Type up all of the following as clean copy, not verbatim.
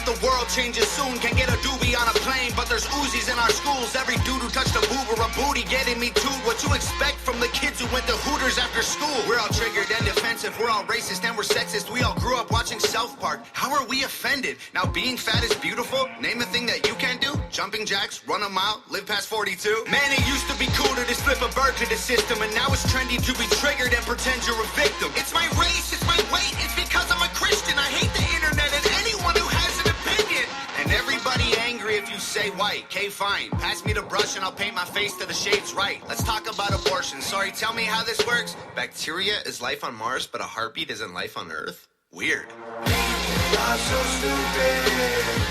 the world changes soon. Can get a doobie on a plane, but there's Uzis in our schools. Every dude who touched a boob or a booty getting me too. What you expect from the kids who went to Hooters after school? We're all triggered and defensive. We're all racist and we're sexist. We all grew up watching South Park. How are we offended? Now being fat is beautiful? Name a thing that you can't do. Jumping jacks, run a mile, live past 42. Man, it used to be cool to just flip a bird to the system, and now it's trendy to be triggered and pretend you're a victim. It's my race, it's my weight, it's because I'm a Christian. I hate the internet and anyone who has an opinion. And everybody angry if you say white. Okay, fine. Pass me the brush and I'll paint my face to the shades right. Let's talk about abortion. Sorry, tell me how this works. Bacteria is life on Mars, but a heartbeat isn't life on Earth? Weird. Y'all so stupid.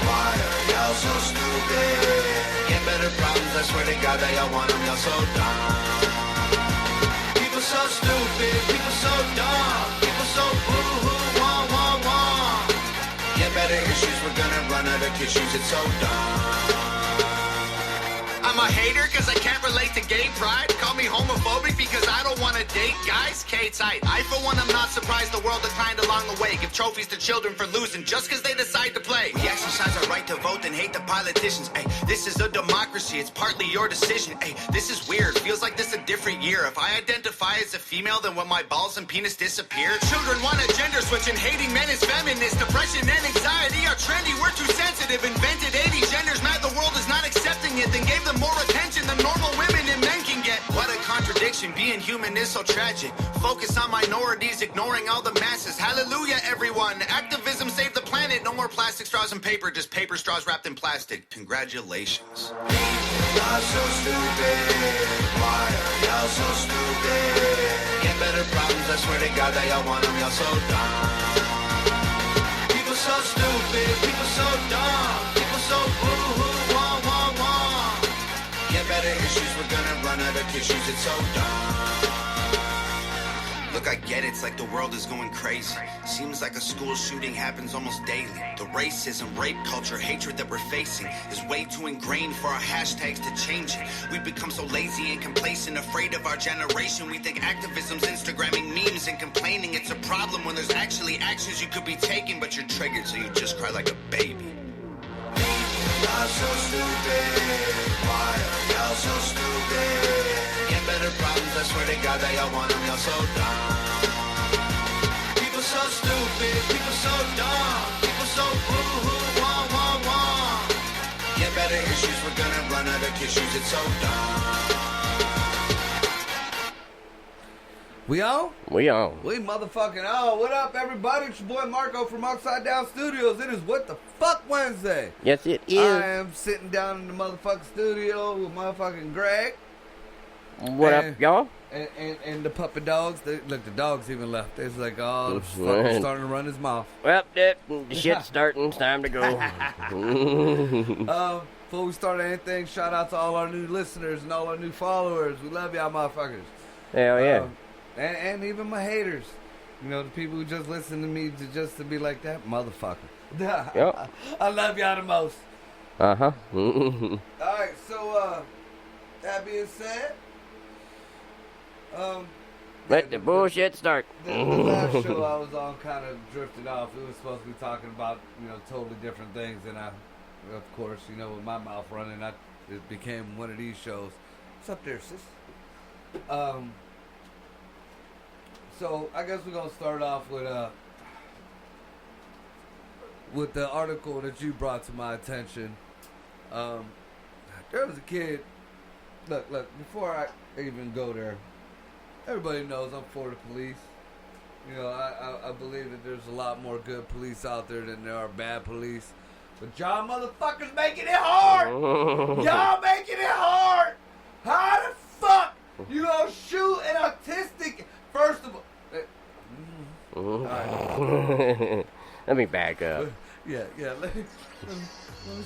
Why are y'all so stupid? Get better problems, I swear to God that y'all want them. Y'all so dumb. People so stupid. People so dumb. People so boo-hoo, wah, wah, wah. Get better issues, we're gonna run out of tissues. It's so dumb. I'm a hater cause I can't relate to gay pride. Call me homophobic because I don't want to date guys. K-tight. I for one am not surprised the world declined along the way. Give trophies to children for losing just cause they decide to play. We exercise our right to vote and hate the politicians. Ay, this is a democracy, it's partly your decision. Ay, this is weird, feels like this a different year. If I identify as a female, then when my balls and penis disappear. Children want a gender switch and hating men is feminist. Depression and anxiety are trendy, we're too sensitive. Invented 80 genders, mad the world is not accepting it. Then gave them more attention than normal women and men can get. What a contradiction, being human is so tragic. Focus on minorities, ignoring all the masses. Hallelujah, everyone. Activism saved the planet. No more plastic straws and paper, just paper straws wrapped in plastic. Congratulations. Y'all so stupid. Why are y'all so stupid? Get better problems, I swear to God that y'all want them. Y'all so dumb. People so stupid. People so dumb. People so boo-hoo, wah, wah, wah. Get better issues, we're gonna run out of tissues. It's so dumb. Look, I get it, it's like the world is going crazy. Seems like a school shooting happens almost daily. The racism, rape culture, hatred that we're facing is way too ingrained for our hashtags to change it. We've become so lazy and complacent, afraid of our generation. We think activism's Instagramming memes and complaining. It's a problem when there's actually actions you could be taking, but you're triggered so you just cry like a baby. Y'all so stupid. Why are y'all so stupid? Get better problems, I swear to God that y'all want them. Y'all so dumb. People so stupid. People so dumb. People so boo-hoo, wah, wah, wah. Get better issues, we're gonna run out of tissues. It's so dumb. We on? We on. We motherfucking on. What up, everybody? It's your boy Marco from Upside Down Studios. It is What the Fuck Wednesday. Yes, it is. I am sitting down in the motherfucking studio with motherfucking Greg. What up, y'all? And the puppy dogs. Look, the dogs even left. They was like, oh, the fucking starting to run his mouth. Well, the shit's starting. It's time to go. Before we start anything, shout out to all our new listeners and all our new followers. We love y'all motherfuckers. Hell yeah. And even my haters. You know, the people who just listen to me to be like that motherfucker. Yep. I love y'all the most. Uh-huh. Alright, so, that being said, let the bullshit start. The last show I was on kind of drifted off. We were supposed to be talking about, totally different things. And of course, with my mouth running, it became one of these shows. What's up there, sis? So I guess we're gonna start off with the article that you brought to my attention. There was a kid. Look. Before I even go there, everybody knows I'm for the police. I believe that there's a lot more good police out there than there are bad police. But y'all motherfuckers making it hard. Y'all making it hard. How the fuck you gonna shoot an autistic? First of all, right. Let me back up. Yeah. Let me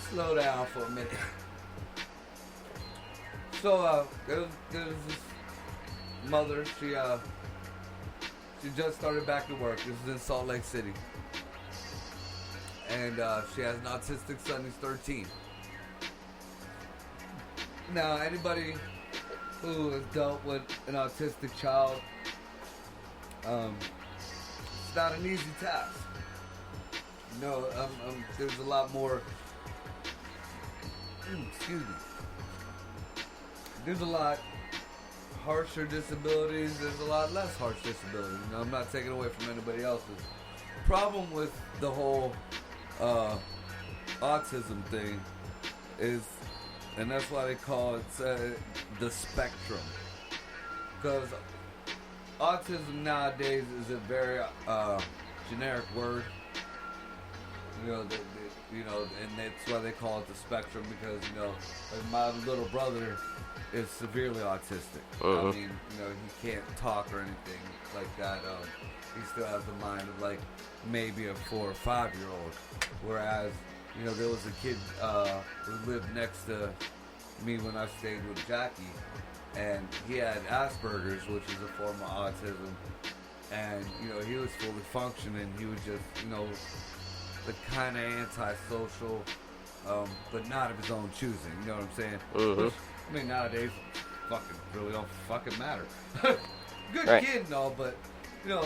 slow down for a minute. So there's this mother. She just started back to work. This is in Salt Lake City, and she has an autistic son. He's 13. Now, anybody who has dealt with an autistic child, it's not an easy task. No, there's a lot more. Excuse me. There's a lot harsher disabilities. There's a lot less harsh disabilities. You know, I'm not taking away from anybody else's. Problem with the whole autism thing is, and that's why they call it the spectrum, because autism nowadays is a very generic word. You know, and that's why they call it the spectrum, because, you know, like my little brother is severely autistic. Uh-huh. I mean, you know, he can't talk or anything like that. He still has the mind of like maybe a 4 or 5 year old. Whereas, you know, there was a kid who lived next to me when I stayed with Jackie, and he had Asperger's, which is a form of autism. And, you know, he was fully functioning. He was just, you know, the kind of antisocial, but not of his own choosing. You know what I'm saying? Mm-hmm. Which, I mean, nowadays, fucking really don't fucking matter. Good Right. kid and all, but, you know,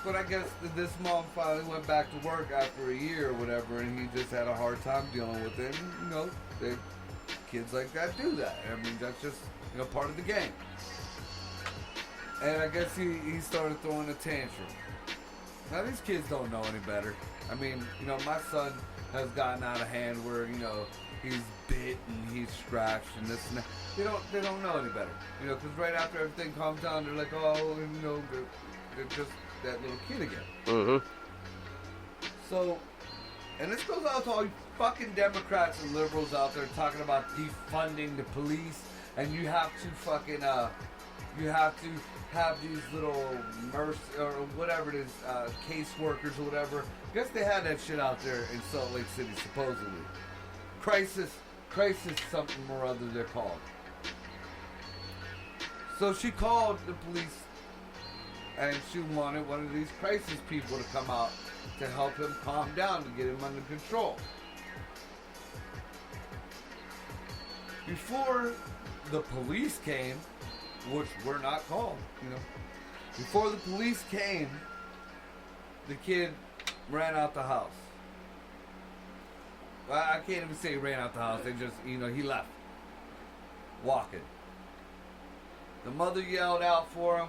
but I guess this mom finally went back to work after a year or whatever, and he just had a hard time dealing with it. And, you know, kids like that do that. I mean, that's just, you know, part of the game. And I guess he started throwing a tantrum. Now, these kids don't know any better. I mean, you know, my son has gotten out of hand where, you know, he's bit and he's scratched and this and that. They don't know any better. You know, because right after everything calms down, they're like, oh, you know, they're just that little kid again. Mm-hmm. So, and this goes out to all you fucking Democrats and liberals out there talking about defunding the police, and you have to fucking, you have to have these little mercy or whatever it is, caseworkers or whatever. I guess they had that shit out there in Salt Lake City, supposedly. Crisis something or other they're called. So she called the police, and she wanted one of these crisis people to come out to help him calm down, to get him under control. Before the police came, which were not called, you know. Before the police came, the kid ran out the house. Well, I can't even say he ran out the house. They just, you know, he left. Walking. The mother yelled out for him.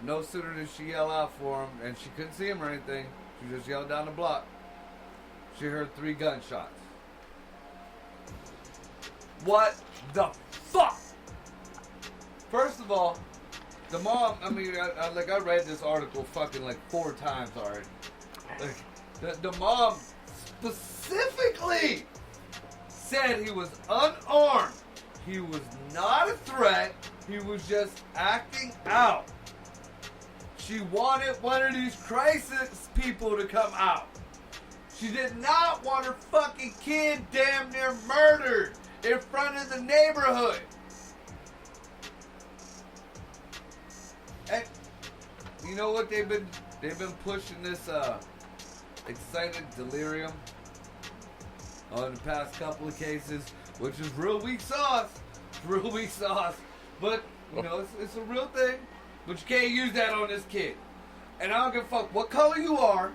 No sooner did she yell out for him, and she couldn't see him or anything, she just yelled down the block. She heard 3 gunshots. What the fuck? First of all, the mom, I mean, I read this article fucking like 4 times already. Like, the mom specifically said he was unarmed. He was not a threat. He was just acting out. She wanted one of these crisis people to come out. She did not want her fucking kid damn near murdered in front of the neighborhood. And you know what they've been pushing this excited delirium on the past couple of cases, which is real weak sauce. Real weak sauce. But, you know, it's a real thing. But you can't use that on this kid. And I don't give a fuck what color you are.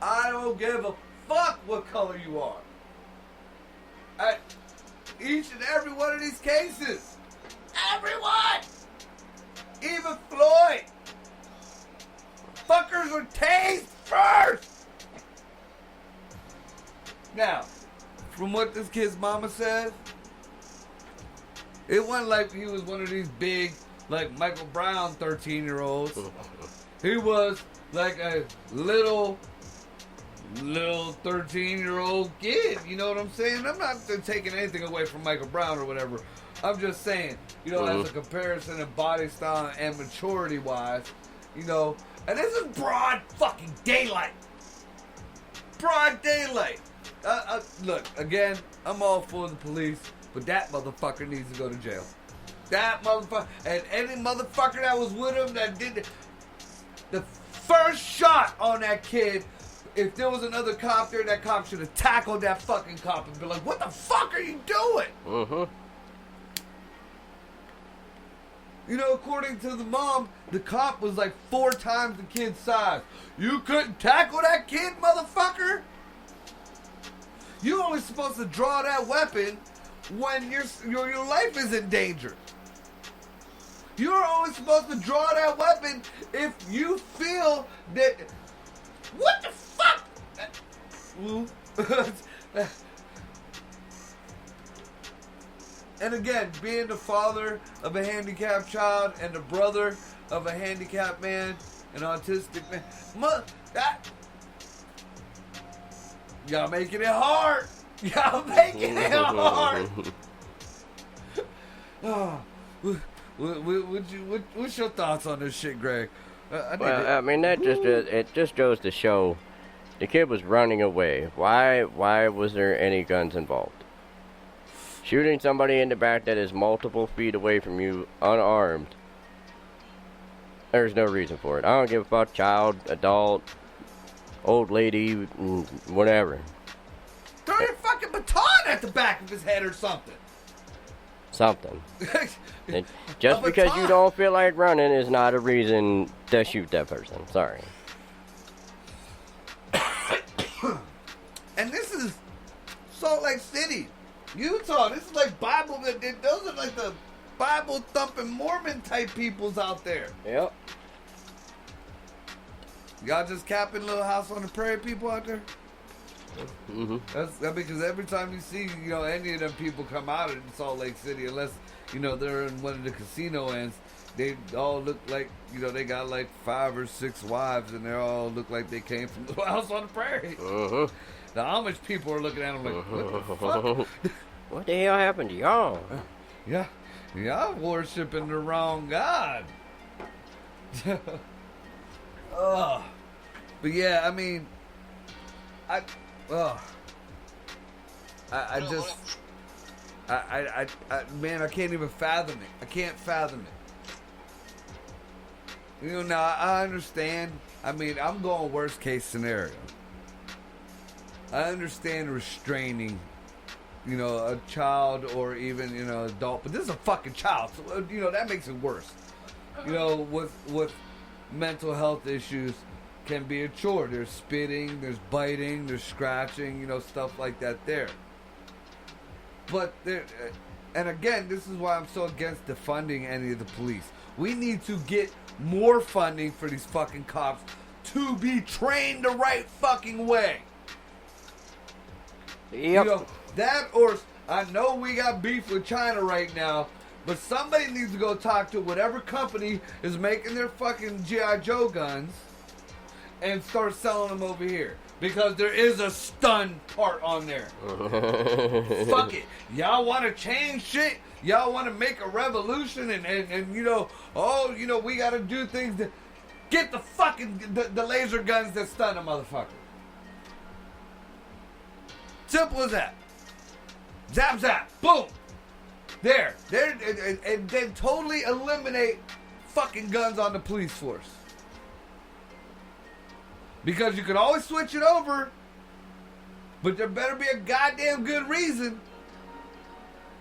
I don't give a fuck what color you are. At each and every one of these cases. Everyone! Even Floyd! Fuckers were tased first! Now, from what this kid's mama said, it wasn't like he was one of these big, like Michael Brown 13-year-olds. He was like a little 13-year-old kid. You know what I'm saying? I'm not taking anything away from Michael Brown or whatever. I'm just saying, you know, as a comparison of body style and maturity-wise, you know, and this is broad fucking daylight. Broad daylight. Look, again, I'm all for the police, but that motherfucker needs to go to jail. That motherfucker, and any motherfucker that was with him that did the first shot on that kid, if there was another cop there, that cop should have tackled that fucking cop and be like, what the fuck are you doing? You know, according to the mom, the cop was like 4 times the kid's size. You couldn't tackle that kid, motherfucker? You're only supposed to draw that weapon when your life is in danger. You're only supposed to draw that weapon if you feel that... What the fuck? And again, being the father of a handicapped child and the brother of a handicapped man, an autistic man, y'all making it hard. Y'all making it hard. What's your thoughts on this shit, Greg? I mean, it just goes to show the kid was running away. Why was there any guns involved? Shooting somebody in the back that is multiple feet away from you, unarmed. There's no reason for it. I don't give a fuck, child, adult, old lady, whatever. Throw your fucking baton at the back of his head or something. Something. Just because you don't feel like running is not a reason to shoot that person. Sorry. And this is Salt Lake City, Utah. This is like Bible. Those are like the Bible thumping Mormon type peoples out there. Yep. Y'all just capping Little House on the Prairie people out there? Mm-hmm. That's because every time you see, any of them people come out of Salt Lake City, unless, they're in one of the casino ends, they all look like, they got like 5 or 6 wives, and they all look like they came from Little House on the Prairie. Uh-huh. The Amish people are looking at them like, what the fuck? What the hell happened to y'all? Yeah, y'all worshiping the wrong God. But yeah, I mean, man, I can't even fathom it. I can't fathom it. Now I understand. I mean, I'm going worst case scenario. I understand restraining, a child or even, adult, but this is a fucking child, so, that makes it worse. With mental health issues can be a chore. There's spitting, there's biting, there's scratching, stuff like that there. But and again, this is why I'm so against defunding any of the police. We need to get more funding for these fucking cops to be trained the right fucking way. Yep. That or I know we got beef with China right now, but somebody needs to go talk to whatever company is making their fucking G.I. Joe guns and start selling them over here. Because there is a stun part on there. Fuck it. Y'all want to change shit? Y'all want to make a revolution and we got to do things to get the fucking the laser guns that stun a motherfucker. Simple as that. Zap, zap. Boom. There. And then totally eliminate fucking guns on the police force. Because you can always switch it over, but there better be a goddamn good reason.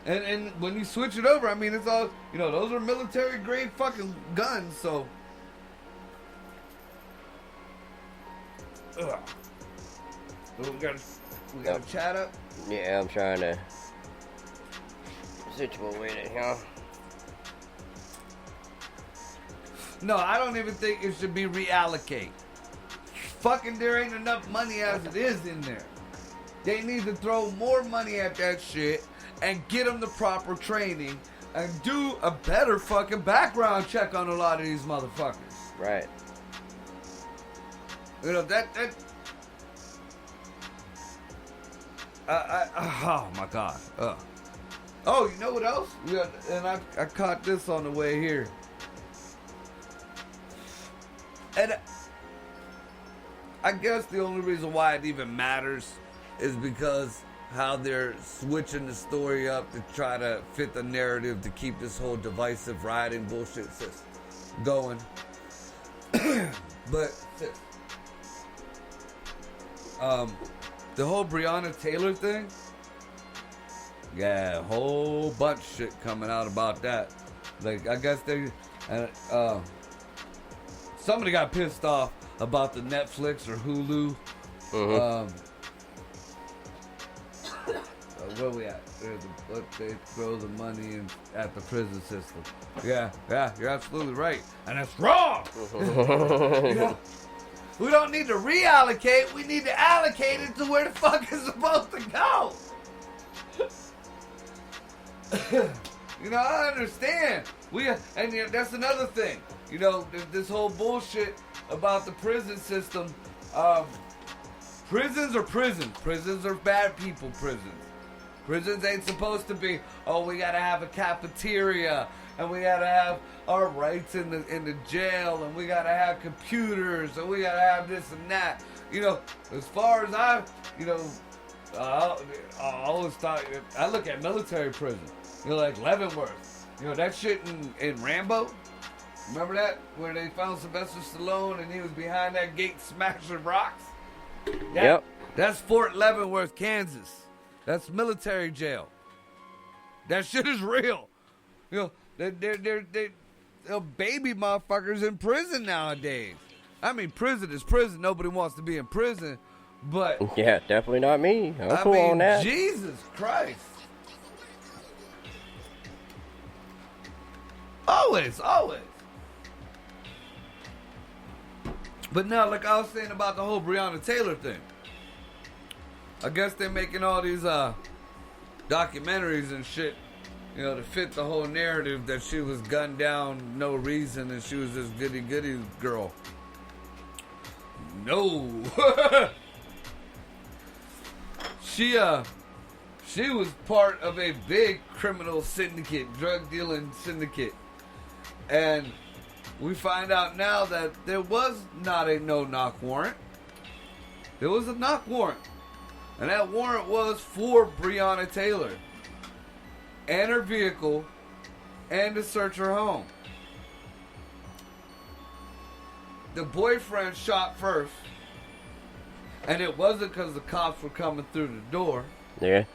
And when you switch it over, I mean, it's all, those are military grade fucking guns, so. Ugh. We got to chat up? Yeah, I'm trying to situate it, No, I don't even think it should be reallocate. Fucking there ain't enough money as it is in there. They need to throw more money at that shit and get them the proper training and do a better fucking background check on a lot of these motherfuckers. Right. Oh my God. Oh, you know what else? Yeah, and I caught this on the way here. And I guess the only reason why it even matters is because how they're switching the story up to try to fit the narrative to keep this whole divisive rioting bullshit going. But the whole Breonna Taylor thing, yeah, a whole bunch of shit coming out about that. Like, I guess somebody got pissed off about the Netflix or Hulu. Where we at? They throw the money at the prison system. Yeah, you're absolutely right. And that's wrong! You know, we don't need to reallocate, we need to allocate it to where the fuck it's supposed to go. You know, I understand. And that's another thing. You know, this whole bullshit about the prison system. Prisons are prisons. Prisons are bad people prisons. Prisons ain't supposed to be, oh, we gotta have a cafeteria, and we gotta have our rights in the jail, and we gotta have computers, and we gotta have this and that. You know, as far as I always thought, I look at military prison. You know, like Leavenworth. You know, that shit in Rambo? Remember that? Where they found Sylvester Stallone and he was behind that gate smashing rocks? Yep. That's Fort Leavenworth, Kansas. That's military jail. That shit is real. You know, they're baby motherfuckers in prison nowadays. I mean, prison is prison. Nobody wants to be in prison, but yeah, definitely not me. I'm cool mean, on that. Jesus Christ. Always. But now, like I was saying about the whole Breonna Taylor thing. I guess they're making all these documentaries and shit, you know, to fit the whole narrative that she was gunned down no reason and she was this goody girl. No. She was part of a big criminal syndicate, drug dealing syndicate. And we find out now that there was not a no-knock warrant. There was a knock warrant. And that warrant was for Breonna Taylor and her vehicle and to search her home. The boyfriend shot first, and it wasn't because the cops were coming through the door. Yeah.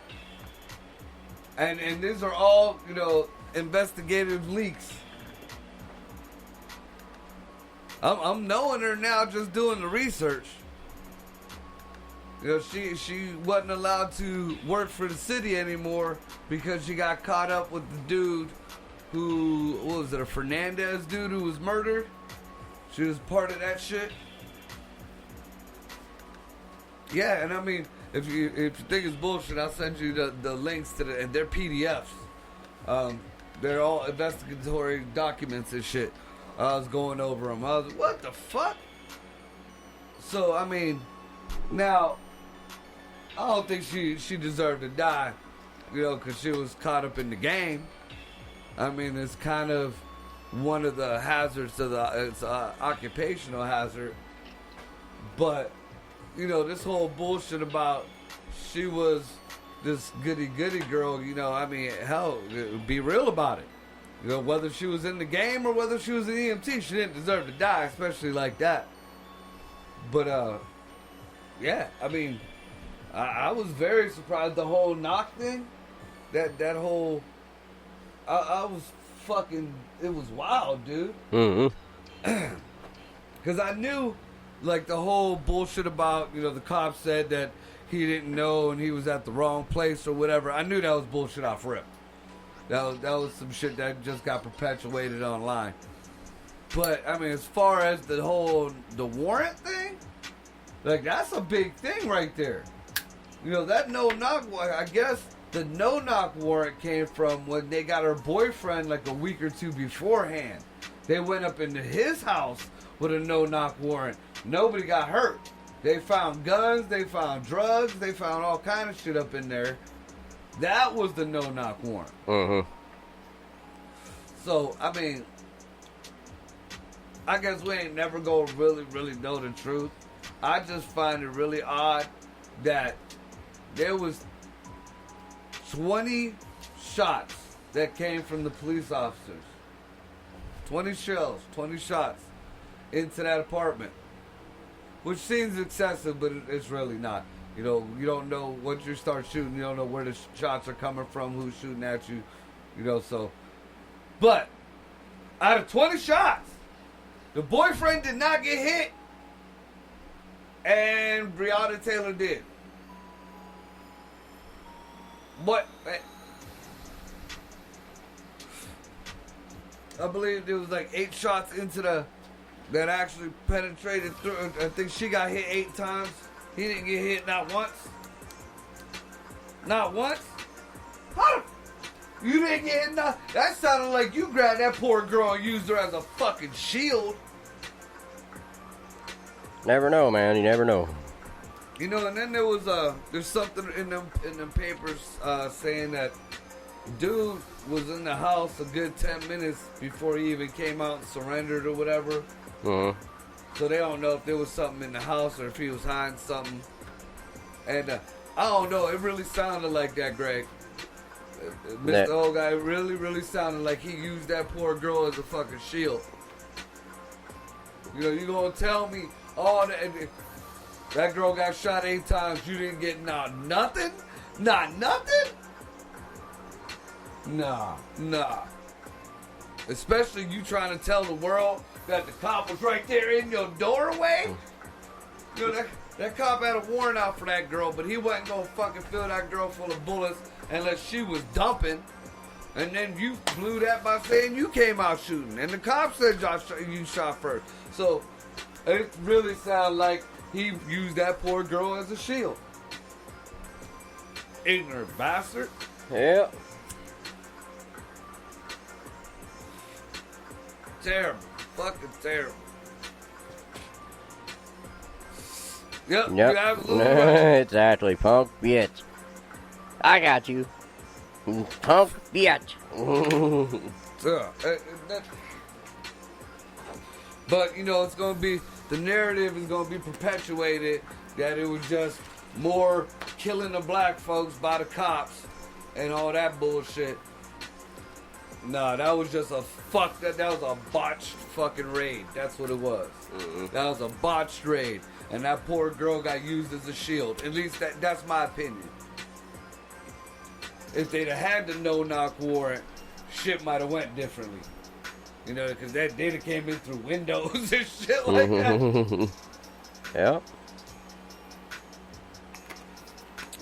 And these are all, you know, investigative leaks. I'm knowing her now just doing the research. You know, she wasn't allowed to work for the city anymore because she got caught up with the dude who, what was it, a Fernandez dude who was murdered? She was part of that shit. Yeah, and I mean, if you think it's bullshit, I'll send you the links to and they're PDFs. They're all investigatory documents and shit. I was going over them. I was like, what the fuck? So, I mean, now, I don't think she deserved to die, you know, because she was caught up in the game. I mean, it's kind of one of the hazards of it's an occupational hazard. But, you know, this whole bullshit about she was this goody girl, you know, I mean, hell, be real about it. You know, whether she was in the game or whether she was an EMT, she didn't deserve to die, especially like that. But, yeah, I mean, I was very surprised. The whole knock thing, that whole, I was fucking, it was wild, dude. Mm-hmm. Because I knew, like, the whole bullshit about, you know, the cops said that he didn't know and he was at the wrong place or whatever. I knew that was bullshit off rip. That was some shit that just got perpetuated online. But, I mean, as far as the warrant thing, like, that's a big thing right there. You know, that no-knock warrant, I guess the no-knock warrant came from when they got her boyfriend like a week or two beforehand. They went up into his house with a no-knock warrant. Nobody got hurt. They found guns, they found drugs, they found all kind of shit up in there. That was the no-knock warrant. Mm-hmm. So, I mean, I guess we ain't never gonna really know the truth. I just find it really odd that there was 20 shots that came from the police officers. 20 shells, 20 shots into that apartment. Which seems excessive, but it's really not. You know, you don't know once you start shooting, you don't know where the shots are coming from, who's shooting at you, you know, so. But Out of 20 shots, the boyfriend did not get hit, and Breonna Taylor did. What? I believe there was like 8 shots into that actually penetrated through. I think she got hit 8 times. He didn't get hit not once. Not once? How? You didn't get hit not? That sounded like you grabbed that poor girl and used her as a fucking shield. Never know, man. You never know. You know, and then there's something in them papers saying that dude was in the house a good 10 minutes before he even came out and surrendered or whatever. Mm-hmm. So they don't know if there was something in the house or if he was hiding something. And I don't know. It really sounded like that, Greg. Mr. Old Guy really, really sounded like he used that poor girl as a fucking shield. You know, you gonna tell me, oh, that girl got shot 8 times, you didn't get nothing? Not nothing? Nah. Especially you trying to tell the world that the cop was right there in your doorway. You know, that cop had a warrant out for that girl, but he wasn't gonna fucking fill that girl full of bullets unless she was dumping. And then you blew that by saying you came out shooting. And the cop said you shot first. So it really sounded like he used that poor girl as a shield. Ignorant bastard. Yeah. Terrible. Fucking terrible. Yep. Yep. You're absolutely right. Exactly, punk bitch. I got you. Punk bitch. But, you know, it's going to be, the narrative is going to be perpetuated that it was just more killing the black folks by the cops and all that bullshit. Nah, that was just that was a botched fucking raid. That's what it was. Mm-hmm. That was a botched raid. And that poor girl got used as a shield. At least that's my opinion. If they'd have had the no-knock warrant, shit might have went differently. You know, because they'd have came in through windows and shit like that. Yeah.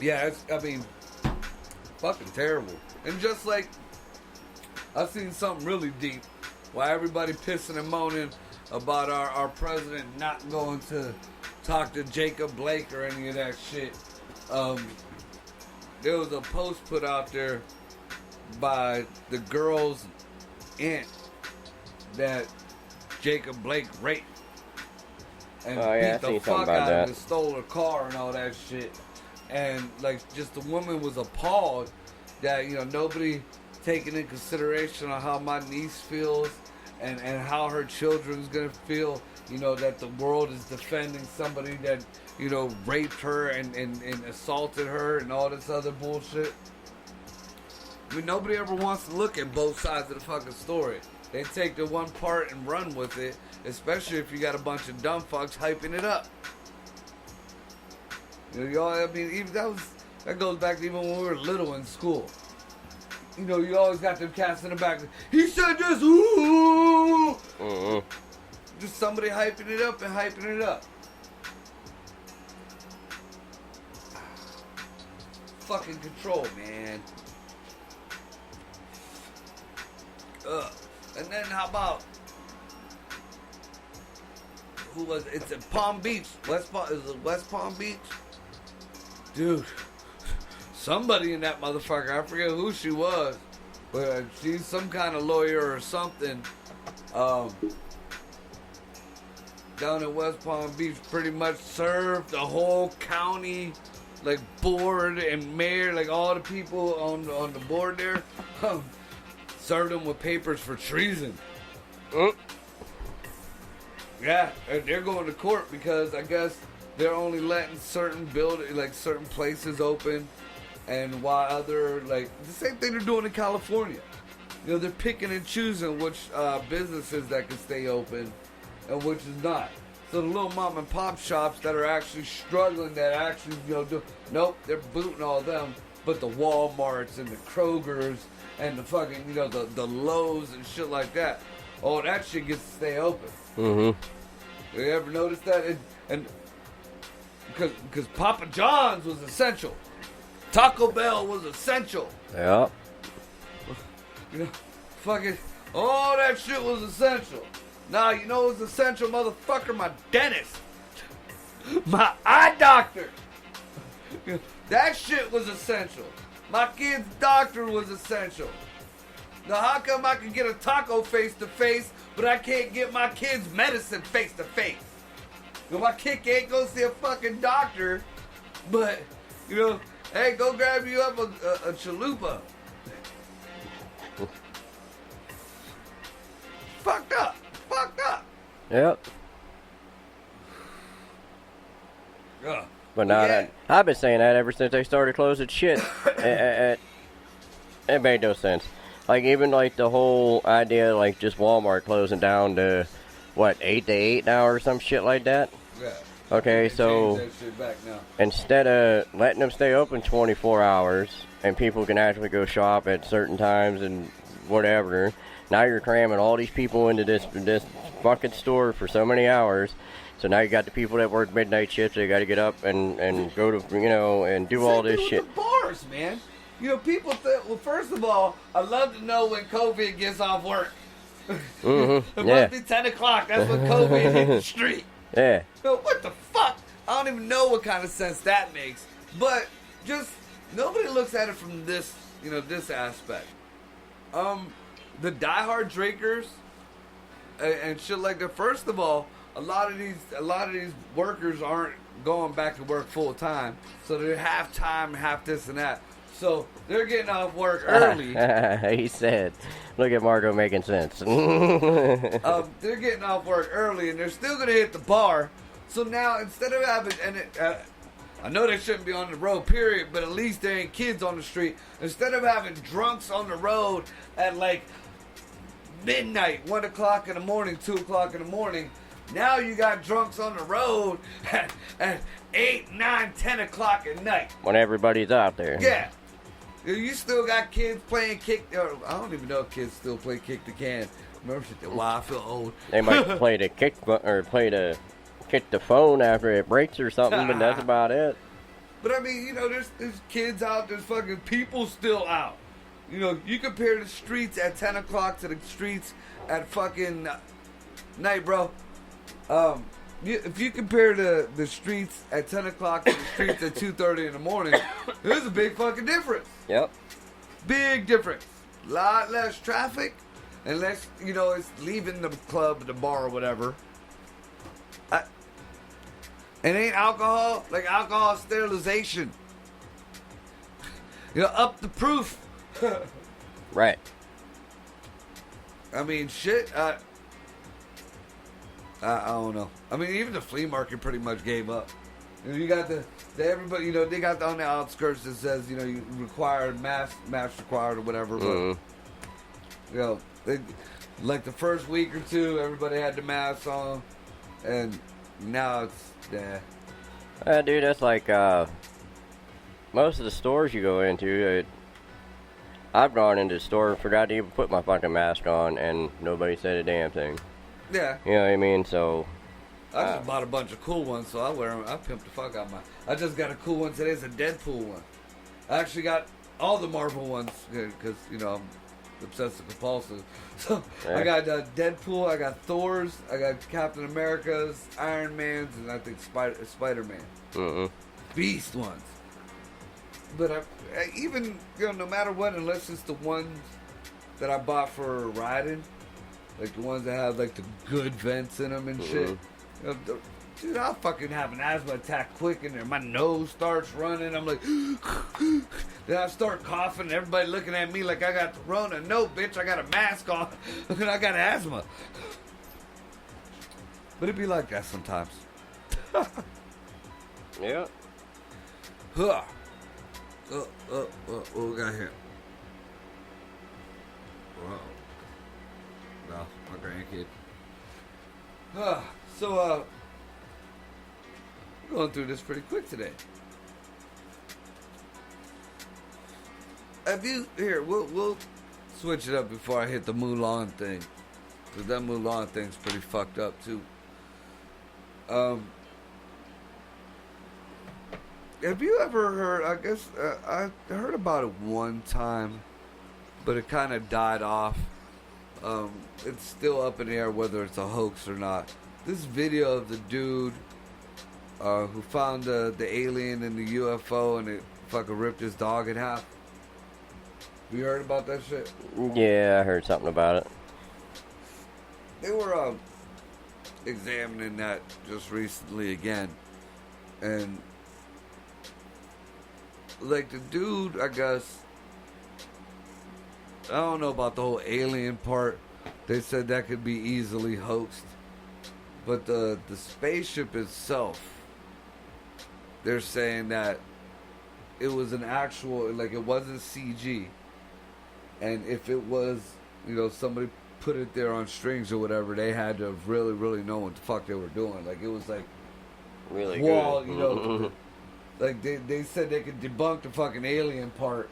Yeah, fucking terrible. And just like, I've seen something really deep. Why everybody pissing and moaning about our president not going to talk to Jacob Blake or any of that shit. There was a post put out there by the girl's aunt that Jacob Blake raped and beat the fuck out of him, stole her car and all that shit. And like, just the woman was appalled that, you know, nobody taking in consideration on how my niece feels and how her children's gonna feel, you know, that the world is defending somebody that, you know, raped her and assaulted her and all this other bullshit. I mean, nobody ever wants to look at both sides of the fucking story. They take the one part and run with it, especially if you got a bunch of dumb fucks hyping it up. You know, y'all, I mean, even that goes back to even when we were little in school. You know, you always got them cats in the back. He said this, ooh! Mm-hmm. Just somebody hyping it up and hyping it up. Fucking control, man. Ugh. And then how about, who was it? It's in Palm Beach. Is it West Palm Beach? Dude. Somebody in that motherfucker, I forget who she was, but she's some kind of lawyer or something, down in West Palm Beach, pretty much served the whole county, like, board and mayor, like, all the people on the board there, served them with papers for treason. Yeah, and they're going to court because I guess they're only letting certain certain places open. And while other, like, the same thing they're doing in California. You know, they're picking and choosing which businesses that can stay open and which is not. So the little mom and pop shops that are actually struggling, that actually, you know, nope, they're booting all them. But the Walmarts and the Krogers and the fucking, you know, the Lowe's and shit like that, oh, that shit gets to stay open. Mm-hmm. You ever notice that? And because Papa John's was essential. Taco Bell was essential. Yep. You know, fucking, all that shit was essential. Now, you know what's essential, motherfucker? My dentist. My eye doctor. That shit was essential. My kid's doctor was essential. Now, how come I can get a taco face-to-face, but I can't get my kid's medicine face-to-face? You know, my kid can't go see a fucking doctor, but, you know, hey, go grab you up a chalupa. Fucked up. Yep. But now Yeah. I've been saying that ever since they started closing shit. It made no sense. Like, even like the whole idea, like just Walmart closing down to what, 8 to 8 now or some shit like that. Yeah. Okay, They so changed that shit back now. instead of letting them stay open 24 hours and people can actually go shop at certain times and whatever, now you're cramming all these people into this fucking store for so many hours. So now you got the people that work midnight shifts. They got to get up and go to, you know, and do all this shit. The bars, man. You know, people think, well, first of all, I'd love to know when COVID gets off work. Mm-hmm. It Yeah. must be 10 o'clock. That's when COVID hit the street. Yeah. So what the fuck? I don't even know what kind of sense that makes. But just, nobody looks at it from this, you know, this aspect. The diehard drinkers and shit like that. First of all, a lot of these workers aren't going back to work full time, so they're half time, half this and that. So they're getting off work early. He said, "Look at Margo making sense." They're getting off work early, and they're still gonna hit the bar. So now instead of having I know they shouldn't be on the road, period, but at least there ain't kids on the street. Instead of having drunks on the road at like midnight, 1 o'clock in the morning, 2 o'clock in the morning, now you got drunks on the road at 8, 9, 10 o'clock at night. When everybody's out there. Yeah. You still got kids playing kick. I don't even know if kids still play kick the can. Remember, wow, I feel old. They might play the kick the phone after it breaks or something, but that's about it. But I mean, you know, there's kids out, there's fucking people still out. You know, you compare the streets at 10 o'clock to the streets at fucking night, bro. If you compare the streets at 10 o'clock to the streets at 2:30 in the morning, there's a big fucking difference. Yep. Big difference. A lot less traffic, and less, you know, it's leaving the club, the bar, or whatever. It ain't alcohol, like alcohol sterilization. You know, up the proof. Right. I mean, shit. I don't know. I mean, even the flea market pretty much gave up. You know, you got the everybody. You know, they got on the outskirts that says, you know, you required mask required or whatever. But you know, like the first week or two, everybody had the masks on, and now it's Dude, that's like most of the stores you go into. I've gone into the store and forgot to even put my fucking mask on, and nobody said a damn thing. Yeah. You know what I mean? So I just bought a bunch of cool ones, so I wear them. I pimp the fuck out I just got a cool one today. It's a Deadpool one. I actually got all the Marvel ones because, you know, I'm obsessive compulsive. So yeah. I got Deadpool, I got Thor's, I got Captain America's, Iron Man's, and I think Spider-Man. Beast ones. But I even, you know, no matter what, unless it's the ones that I bought for riding, like the ones that have like the good vents in them and shit. You know, dude, I'll fucking have an asthma attack quick in there. My nose starts running. I'm like, then I start coughing. Everybody looking at me like I got the Rona. No, bitch, I got a mask on. And I got asthma. But it be like that sometimes. Yeah. Huh. What we got here? Whoa. No, my grandkid. So, we're going through this pretty quick today. Have you, here, we'll switch it up before I hit the Mulan thing. Because that Mulan thing's pretty fucked up, too. Have you ever heard, I guess, I heard about it one time, but it kind of died off. It's still up in the air whether it's a hoax or not. This video of the dude who found the alien in the UFO and it fucking ripped his dog in half. Have you heard about that shit? Yeah, I heard something about it. They were examining that just recently again. And, like, the dude, I guess, I don't know about the whole alien part. They said that could be easily hoaxed. But the spaceship itself, they're saying that it was an actual, like, it wasn't CG. And if it was, you know, somebody put it there on strings or whatever, they had to really, really know what the fuck they were doing. Like, it was like, really wall, good. You know, like, they said they could debunk the fucking alien part.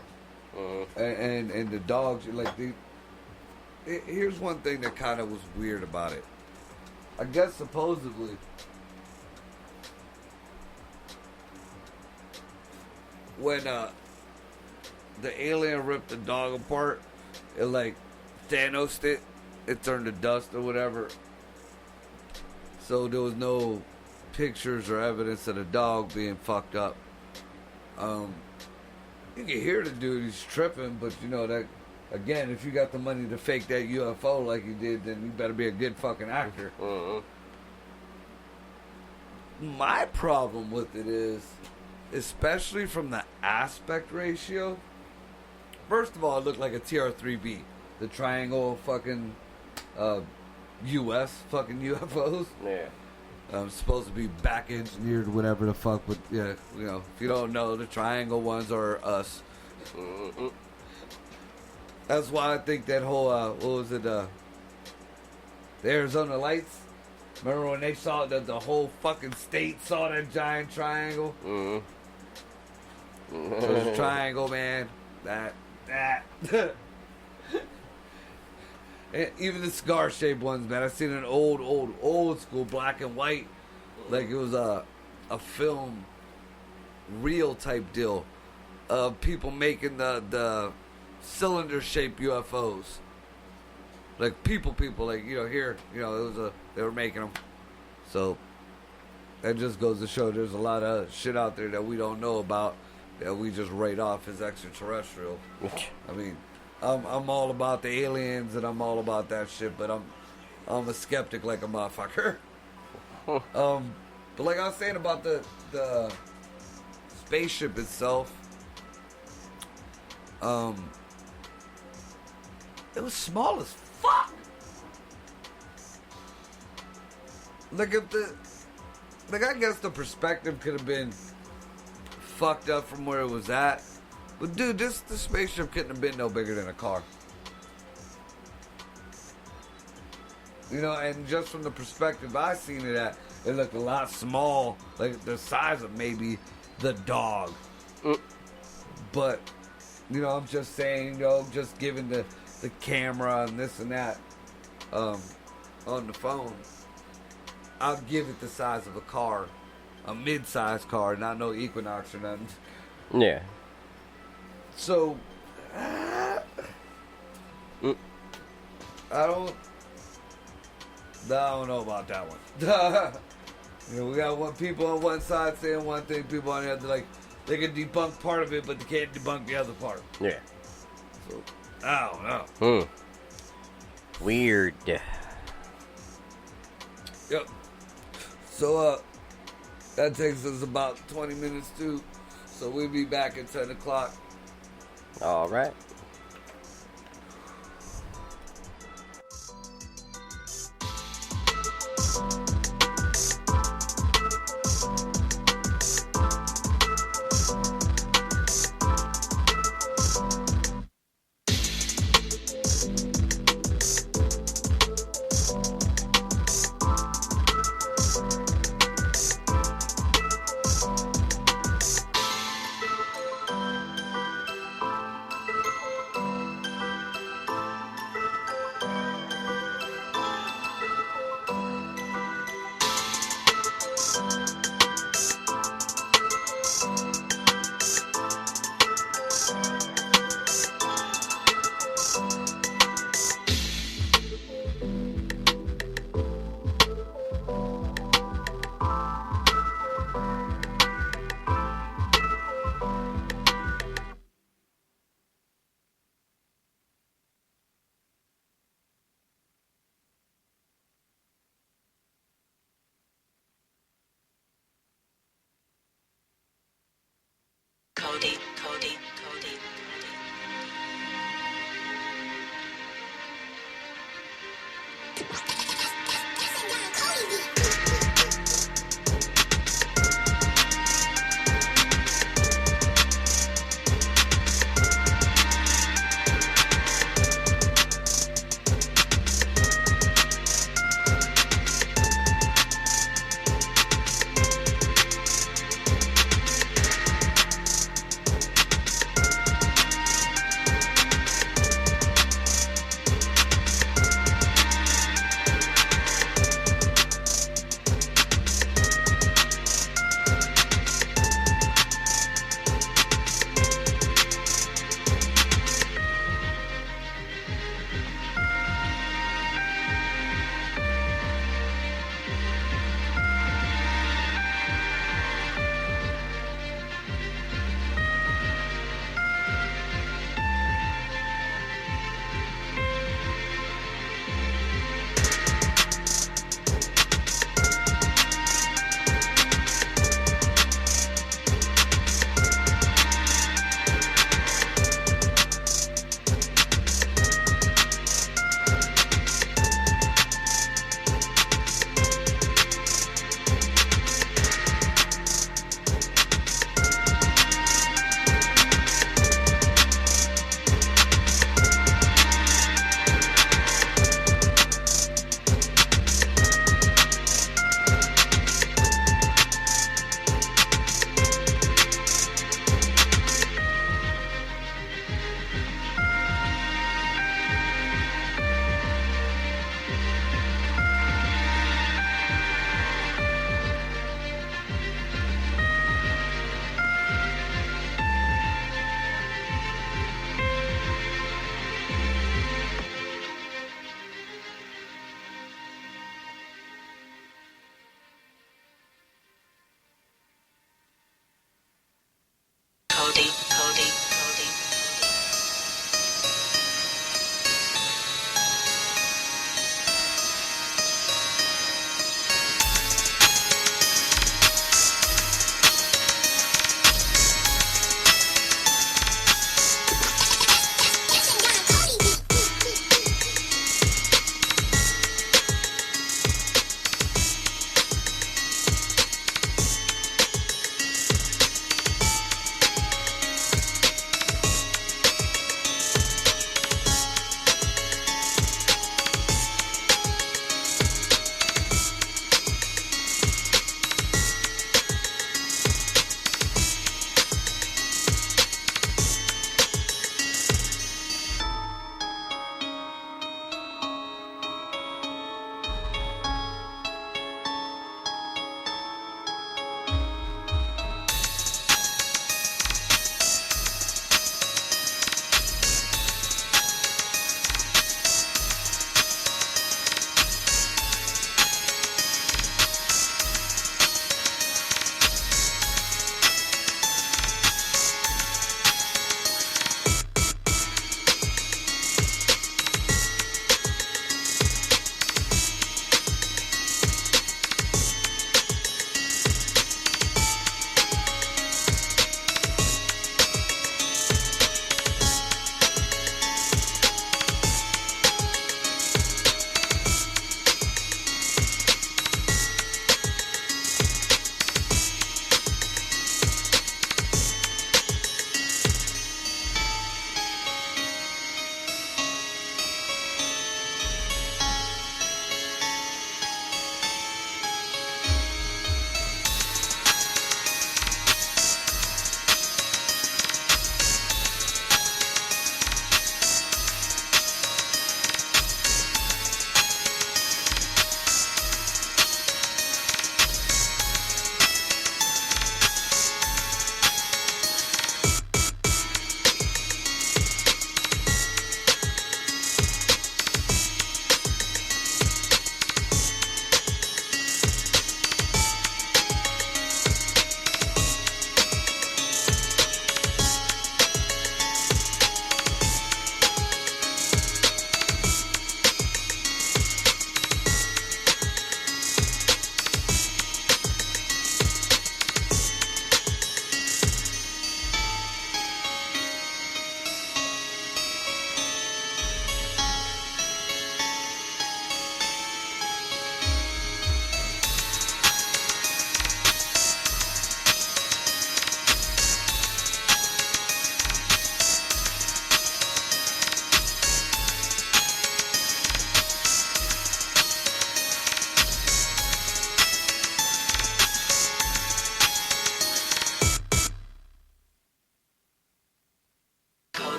And the dogs, like, here's one thing that kind of was weird about it. I guess supposedly when the alien ripped the dog apart, it like Thanos'd it turned to dust or whatever. So there was no pictures or evidence of the dog being fucked up. You can hear the dude, he's tripping, but you know that, again, if you got the money to fake that UFO like you did, then you better be a good fucking actor. My problem with it is, especially from the aspect ratio, first of all, it looked like a TR-3B, the triangle fucking US fucking UFOs. Yeah. Supposed to be back engineered, whatever the fuck, but yeah, you know, if you don't know, the triangle ones are us. That's why I think that whole, what was it, the Arizona Lights? Remember when they saw that the whole fucking state saw that giant triangle? There's a triangle, man. That. And even the cigar-shaped ones, man. I've seen an old school black and white, like it was a film, real type deal of people making the cylinder-shaped UFOs. Like people, like, you know, here, you know, they were making them. So that just goes to show there's a lot of shit out there that we don't know about that we just write off as extraterrestrial. I mean, I'm all about the aliens and I'm all about that shit, but I'm a skeptic like a motherfucker. But like I was saying about the spaceship itself, it was small as fuck. Like I guess the perspective could have been fucked up from where it was at. But dude, the spaceship couldn't have been no bigger than a car. You know, and just from the perspective I seen it at, it looked a lot small, like the size of maybe the dog. But, you know, I'm just saying, you know, just giving the camera and this and that on the phone, I'll give it the size of a car, a mid-sized car, not no Equinox or nothing. Yeah. So, I don't know about that one. You know, we got people on one side saying one thing, people on the other, like, they can debunk part of it, but they can't debunk the other part. Yeah. So, I don't know. Weird. Yep. So, that takes us about 20 minutes too. So we'll be back at 10 o'clock. All right.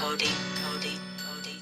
Cody, Cody, Cody.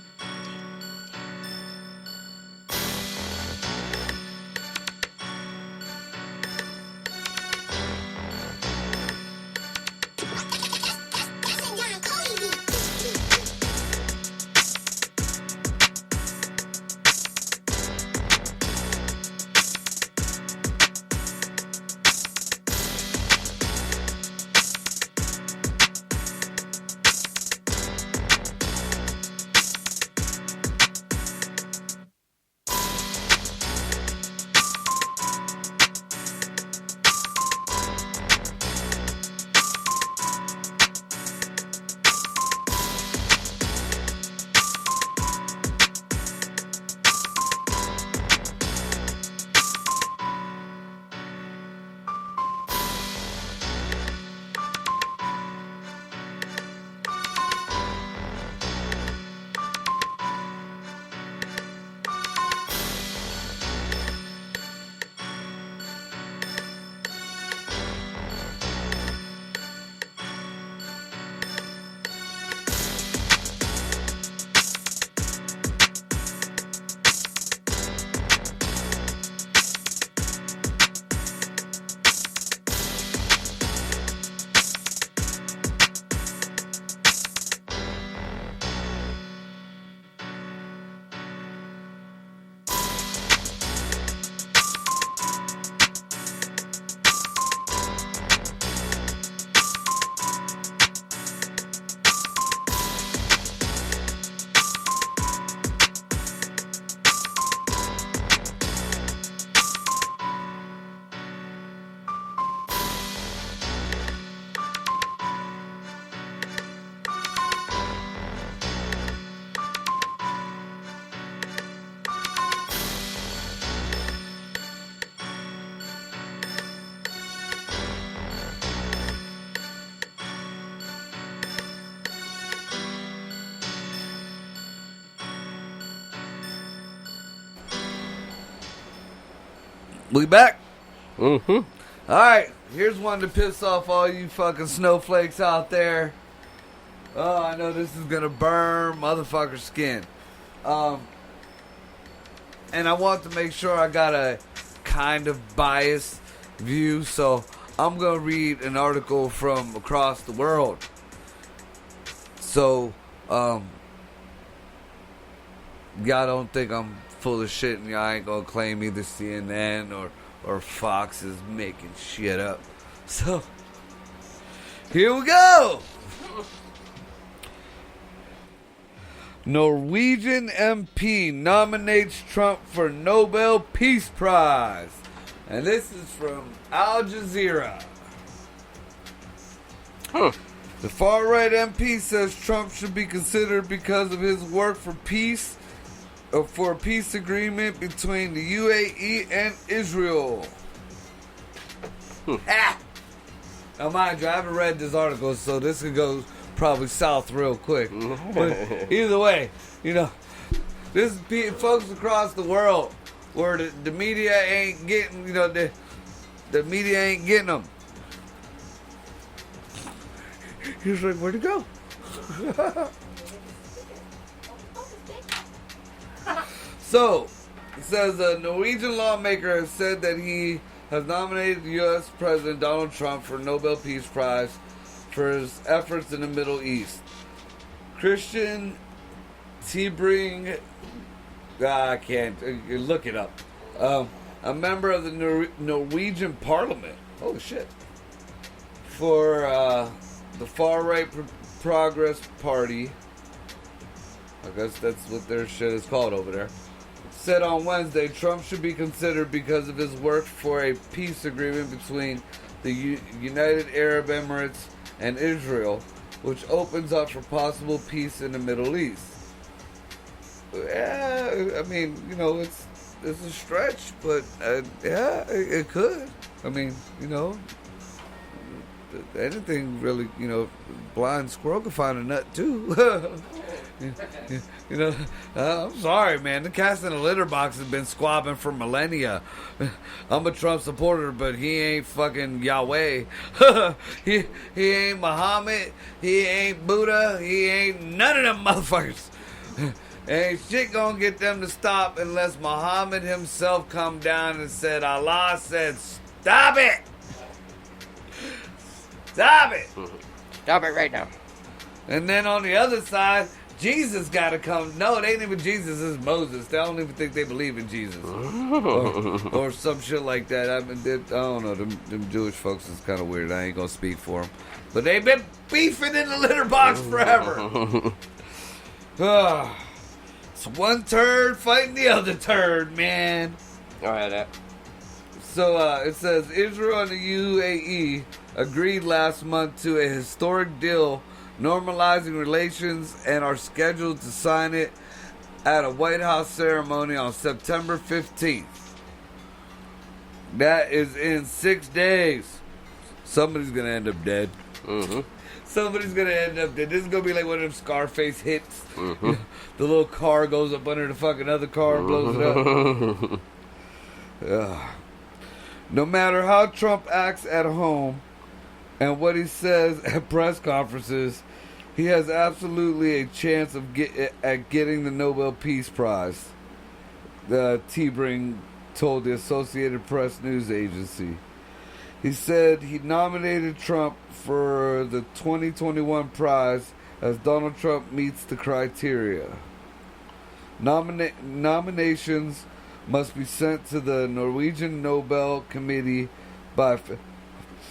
We back? Mm-hmm. Alright, here's one to piss off all you fucking snowflakes out there. Oh, I know this is gonna burn motherfucker skin. And I want to make sure I got a kind of biased view, so I'm gonna read an article from across the world. So, y'all don't think I'm full of shit and y'all ain't gonna claim either CNN or Fox is making shit up. So, here we go! Norwegian MP nominates Trump for Nobel Peace Prize. And this is from Al Jazeera. The far-right MP says Trump should be considered because of his work for peace, for a peace agreement between the UAE and Israel. Now, mind you, I haven't read this article, so this could go probably south real quick. But either way, you know, this is folks across the world where the media ain't getting, you know, the media ain't getting them. He's like, where'd it go? So, it says a Norwegian lawmaker has said that he has nominated U.S. President Donald Trump for Nobel Peace Prize for his efforts in the Middle East. Christian Tibring, I can't, look it up. A member of the Norwegian Parliament, oh shit, for the far-right Progress Party, I guess that's what their shit is called over there, said on Wednesday Trump should be considered because of his work for a peace agreement between the United Arab Emirates and Israel, which opens up for possible peace in the Middle East. Yeah, I mean, you know, it's a stretch, but yeah, it could. I mean, you know, anything really, you know, blind squirrel can find a nut too. You know, I'm sorry, man. The cat in the litter box has been squabbing for millennia. I'm a Trump supporter, but he ain't fucking Yahweh. he ain't Muhammad. He ain't Buddha. He ain't none of them motherfuckers. Ain't shit gonna get them to stop unless Muhammad himself come down and said, Allah said, stop it! Stop it! Stop it right now. And then on the other side, Jesus got to come. No, it ain't even Jesus. It's Moses. They don't even think they believe in Jesus. or some shit like that. I don't know. Them Jewish folks is kind of weird. I ain't going to speak for them. But they've been beefing in the litter box forever. It's one turd fighting the other turd, man. Go ahead. So it says Israel and the UAE agreed last month to a historic deal normalizing relations and are scheduled to sign it at a White House ceremony on September 15th. That is in 6 days. Somebody's going to end up dead. Mm-hmm. Somebody's going to end up dead. This is going to be like one of them Scarface hits. Mm-hmm. The little car goes up under the fucking other car and blows it up. No matter how Trump acts at home and what he says at press conferences, he has absolutely a chance of getting the Nobel Peace Prize. Sebring told the Associated Press news agency. He said he nominated Trump for the 2021 prize as Donald Trump meets the criteria. Nominations must be sent to the Norwegian Nobel Committee by...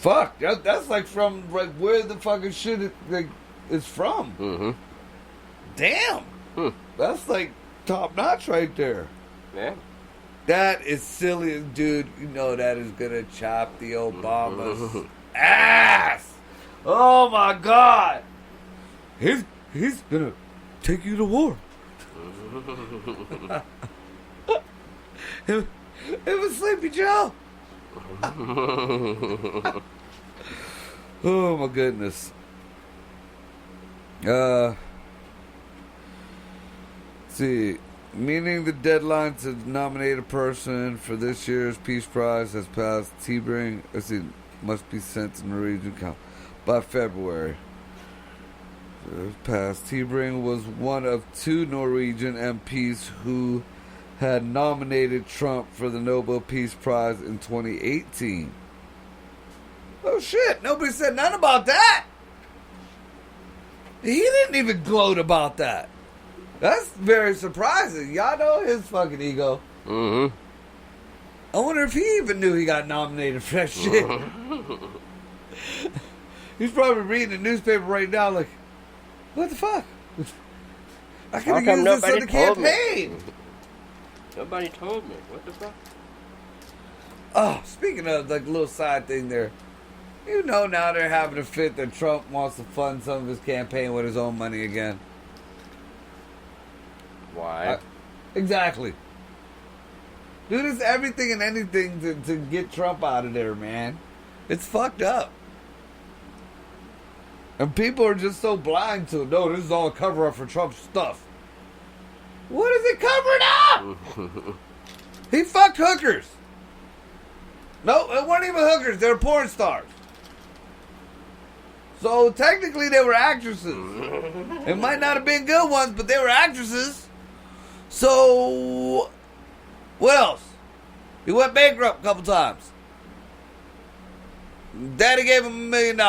Fuck, that's like from like where the fucking shit is from. Mm-hmm. Damn. That's like top notch right there. Yeah. That is silly, dude. You know that is gonna chop the Obamas' ass. Oh my God. He's gonna take you to war. It was Sleepy Joe. Oh my goodness. Let's see. Meaning the deadline to nominate a person for this year's Peace Prize has passed. Sebring, must be sent to Norwegian Council by February. Passed. Sebring was one of 2 Norwegian MPs who had nominated Trump for the Nobel Peace Prize in 2018. Oh shit, nobody said nothing about that. He didn't even gloat about that. That's very surprising. Y'all know his fucking ego. Mm-hmm. I wonder if he even knew he got nominated for that shit. He's probably reading the newspaper right now like, what the fuck? I could have used this in the campaign. Nobody told me. What the fuck? Oh, speaking of like a little side thing there, you know now they're having a fit that Trump wants to fund some of his campaign with his own money again. Why? Exactly. Dude, it's everything and anything to get Trump out of there, man. It's fucked up. And people are just so blind to it. No, this is all a cover-up for Trump's stuff. What is it covering up? He fucked hookers. No, it weren't even hookers. They were porn stars. So technically they were actresses. It might not have been good ones, but they were actresses. So, what else? He went bankrupt a couple times. Daddy gave him $1 million.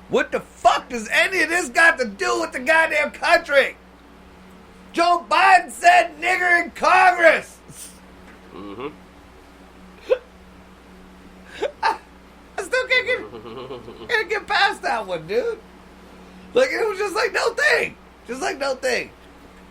What the fuck does any of this got to do with the goddamn country? Joe Biden said nigger in Congress. Mm-hmm. I still can't get past that one, dude. Like, it was just like no thing. Just like no thing.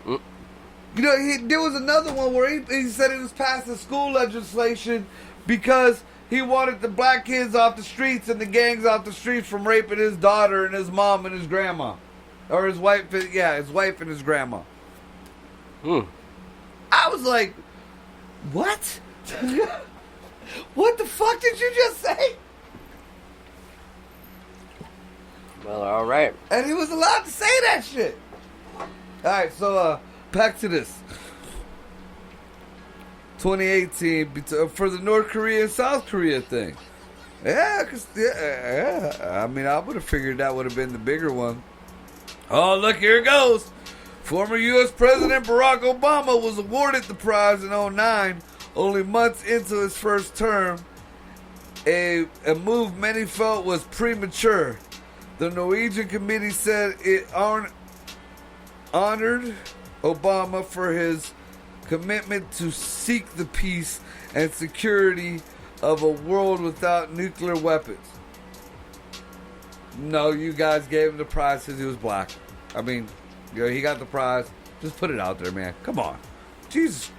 You know, there was another one where he said he was passing school legislation because he wanted the black kids off the streets and the gangs off the streets from raping his daughter and his mom and his grandma. Or his wife, his wife and his grandma. I was like, what? What the fuck did you just say? Well, all right. And he was allowed to say that shit. Alright, so back to this. 2018 for the North Korea and South Korea thing. Yeah, I mean, I would have figured that would have been the bigger one. Oh, look, here it goes. Former U.S. President Barack Obama was awarded the prize in 2009, only months into his first term. A move many felt was premature. The Norwegian committee said it honored Obama for his commitment to seek the peace and security of a world without nuclear weapons. No, you guys gave him the prize because he was black. I mean, you know, he got the prize. Just put it out there, man. Come on. Jesus.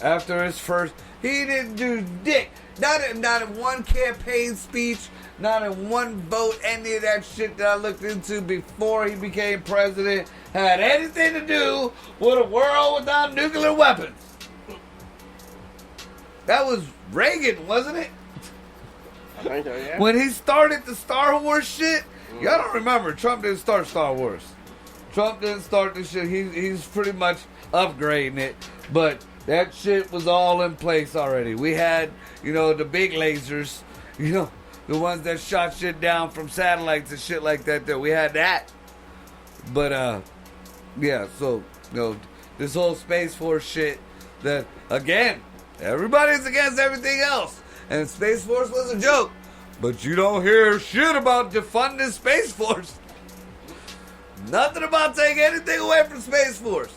After his first, he didn't do dick. Not in one campaign speech, not in one vote, any of that shit that I looked into before he became president had anything to do with a world without nuclear weapons. That was Reagan, wasn't it? I think so, yeah. When he started the Star Wars shit, y'all don't remember, Trump didn't start Star Wars. Trump didn't start this shit. He's pretty much upgrading it, but that shit was all in place already. We had, you know, the big lasers, you know, the ones that shot shit down from satellites and shit like that. We had that. But, yeah, so, you know, this whole Space Force shit that, again, everybody's against everything else. And Space Force was a joke. But you don't hear shit about defunding Space Force. Nothing about taking anything away from Space Force.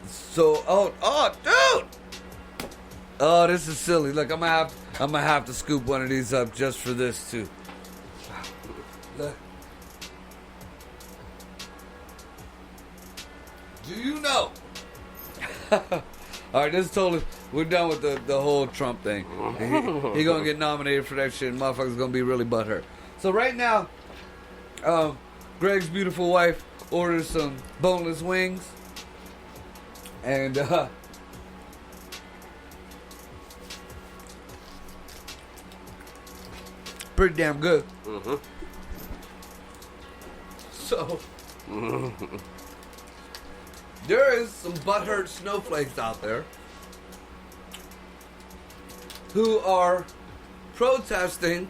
So, oh, dude! Oh, this is silly. Look, I'm gonna have to scoop one of these up just for this too. Look. Do you know? All right, this is totally. We're done with the whole Trump thing. He gonna get nominated for that shit. And motherfuckers gonna be really butthurt. So right now, Greg's beautiful wife orders some boneless wings. And, pretty damn good. Mm-hmm. So, there is some butthurt snowflakes out there who are protesting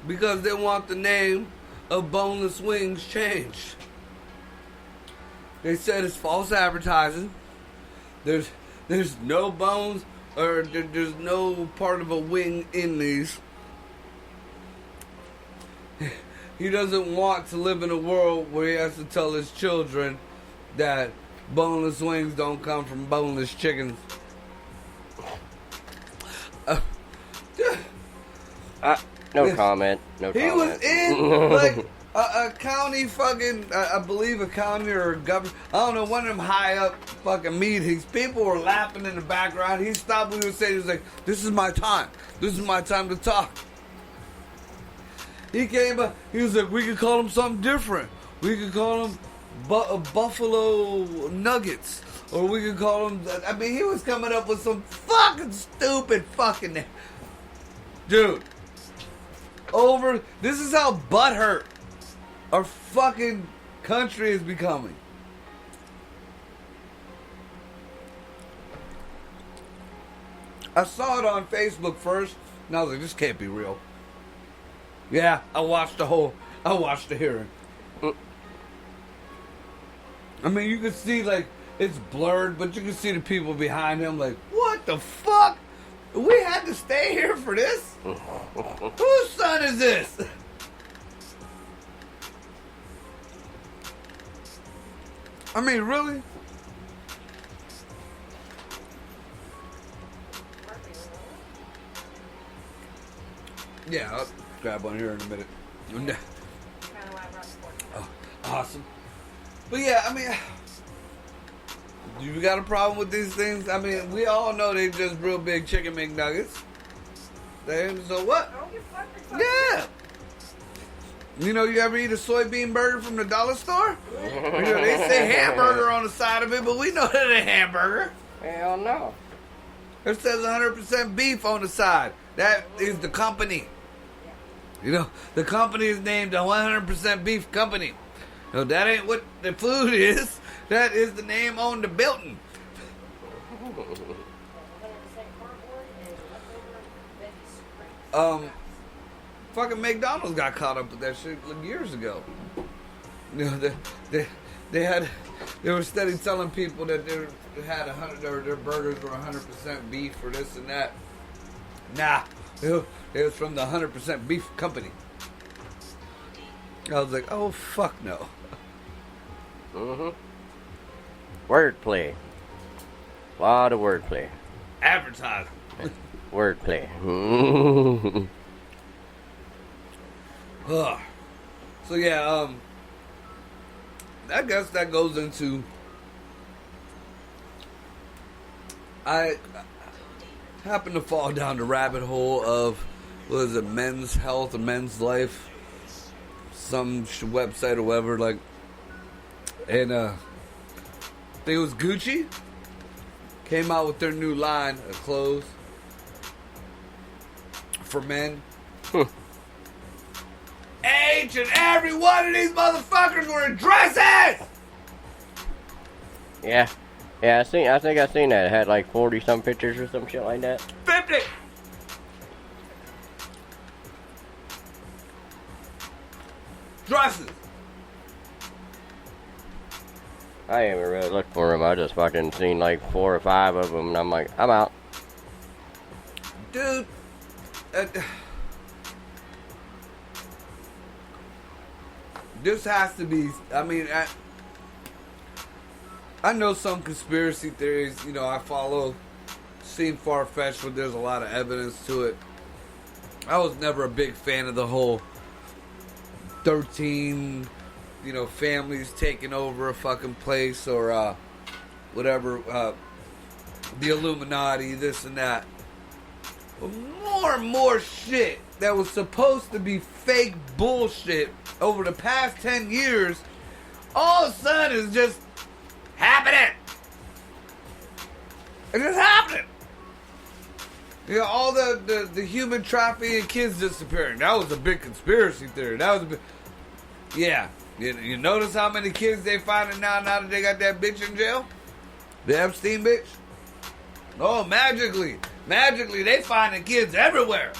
because they want the name of boneless wings changed. They said it's false advertising. There's no bones or there's no part of a wing in these. He doesn't want to live in a world where he has to tell his children that boneless wings don't come from boneless chickens. No comment. No he comment. Was in like a county fucking, I believe a county or a governor, I don't know, one of them high up fucking meetings. People were laughing in the background. He stopped what he was saying. He was like, this is my time. This is my time to talk. He came up, he was like, we could call them something different. We could call them Buffalo Nuggets. Or we could call them, I mean, he was coming up with some fucking stupid fucking name. Dude. This is how butthurt our fucking country is becoming. I saw it on Facebook first, and I was like, this can't be real. Yeah, I watched the hearing. I mean, you can see, like, it's blurred, but you can see the people behind him, like, what the fuck? We had to stay here for this? Whose son is this? I mean, really? Yeah, I'll grab one here in a minute. Oh, awesome. But yeah, I mean, you got a problem with these things? I mean, we all know they just real big chicken McNuggets. So what? Yeah. You know, you ever eat a soybean burger from the dollar store? You know, they say hamburger on the side of it, but we know that ain't hamburger. Hell no. It says 100% beef on the side. That is the company. You know, the company is named the 100% Beef Company. No, that ain't what the food is. That is the name on the building. Fucking McDonald's got caught up with that shit like years ago. You know, they were steady telling people that they had 100 or their burgers were 100% beef or this and that. Nah, it was from the 100% Beef Company. I was like, oh fuck no. Wordplay. A lot of wordplay. Advertising. Wordplay. So yeah, I guess that goes into I happened to fall down the rabbit hole of what is it, Men's Health or Men's Life, some website or whatever, like, and I think it was Gucci came out with their new line of clothes for men. Each and every one of these motherfuckers were in dresses. Yeah, I think I seen that. It had like 40 some pictures or some shit like that. 50. Dresses. I ain't even really looked for them. I just fucking seen like 4 or 5 of them, and I'm like, I'm out. Dude. This has to be, I mean, I know some conspiracy theories, you know, I follow, seem far-fetched, but there's a lot of evidence to it. I was never a big fan of the whole 13, you know, families taking over a fucking place or whatever, the Illuminati, this and that. But more and more shit that was supposed to be fake bullshit over the past 10 years, all of a sudden is just happening. It's just happening. You know, all the human trafficking kids disappearing. That was a big conspiracy theory. That was a big... Yeah. You notice how many kids they finding now that they got that bitch in jail? The Epstein bitch? Oh, magically, they finding kids everywhere.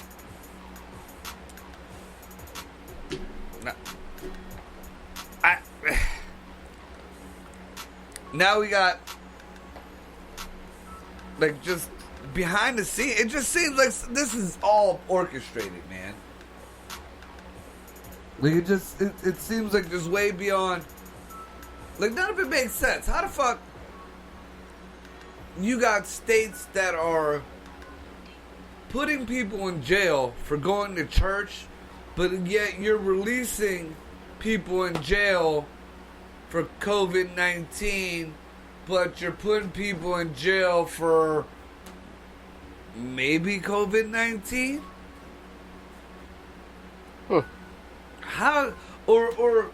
Now we got, like, just behind the scenes. It just seems like this is all orchestrated, man. Like, it seems like just way beyond. Like, none of it makes sense. How the fuck you got states that are putting people in jail for going to church, but yet you're releasing people in jail for COVID-19, but you're putting people in jail for maybe COVID-19? How, or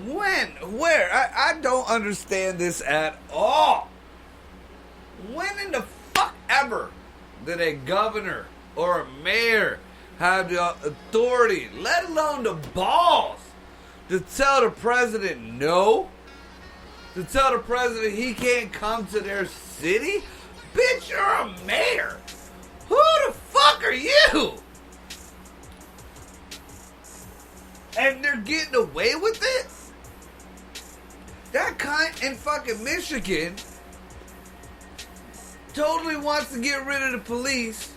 when, where? I don't understand this at all. When in the fuck ever did a governor or a mayor have the authority, let alone the balls, to tell the president no? To tell the president he can't come to their city? Bitch, you're a mayor. Who the fuck are you? And they're getting away with it? That cunt in fucking Michigan totally wants to get rid of the police.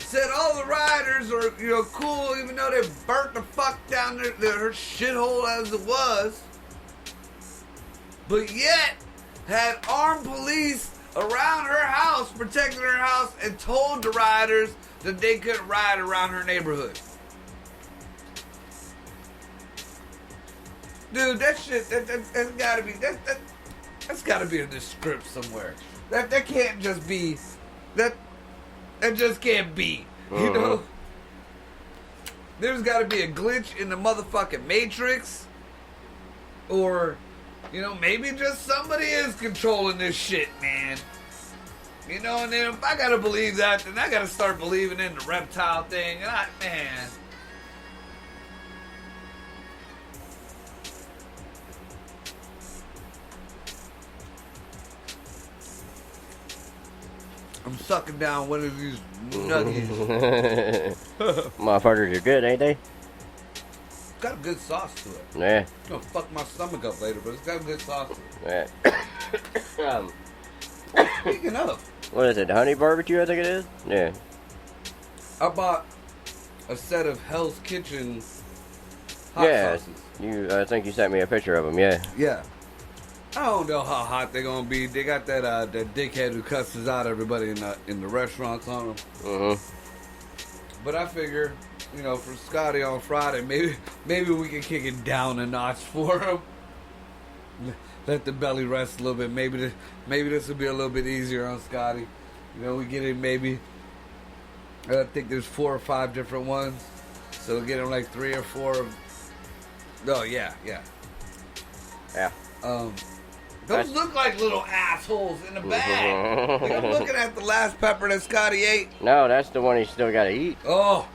Said all the rioters are, you know, cool, even though they burnt the fuck down her shithole as it was. But yet, had armed police around her house, protecting her house, and told the rioters that they couldn't riot around her neighborhood. Dude, that shit, that's gotta be, that's gotta be in this script somewhere. That can't just be, that just can't be, you know? There's gotta be a glitch in the motherfucking Matrix, or, you know, maybe just somebody is controlling this shit, man. You know, and then if I gotta believe that, then I gotta start believing in the reptile thing. And man. I'm sucking down one of these nuggies. Motherfuckers are good, ain't they? It's got a good sauce to it. Yeah. It's gonna fuck my stomach up later, but it's got a good sauce to it. Yeah. Speaking of, What is it? Honey barbecue, I think it is? Yeah. I bought a set of Hell's Kitchen hot sauces. I think you sent me a picture of them, yeah. Yeah. I don't know how hot they're gonna be. They got that dickhead who cusses out everybody in the restaurants on them. Mm-hmm. But I figure, you know, for Scotty on Friday, maybe we can kick it down a notch for him. Let the belly rest a little bit. Maybe this will be a little bit easier on Scotty. You know, we get him maybe. I think there's 4 or 5 different ones, so we'll get him like 3 or 4. Oh yeah. Those look like little assholes in the bag. Like I'm looking at the last pepper that Scotty ate. No, that's the one he's still got to eat. Oh,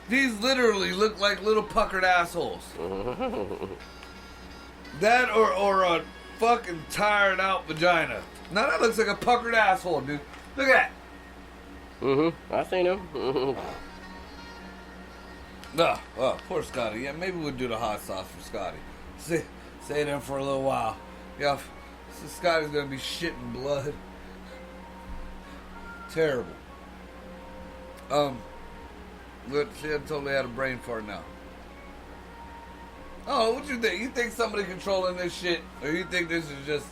these literally look like little puckered assholes. That or a fucking tired out vagina. Now that looks like a puckered asshole, dude. Look at that. Mm-hmm. I seen him. Oh, poor Scotty. Yeah, maybe we'll do the hot sauce for Scotty. Stay there for a little while. Yeah, so Scotty's gonna be shitting blood. Terrible. Let's see, I totally had a brain fart now. Oh, what you think? You think somebody controlling this shit, or you think this is just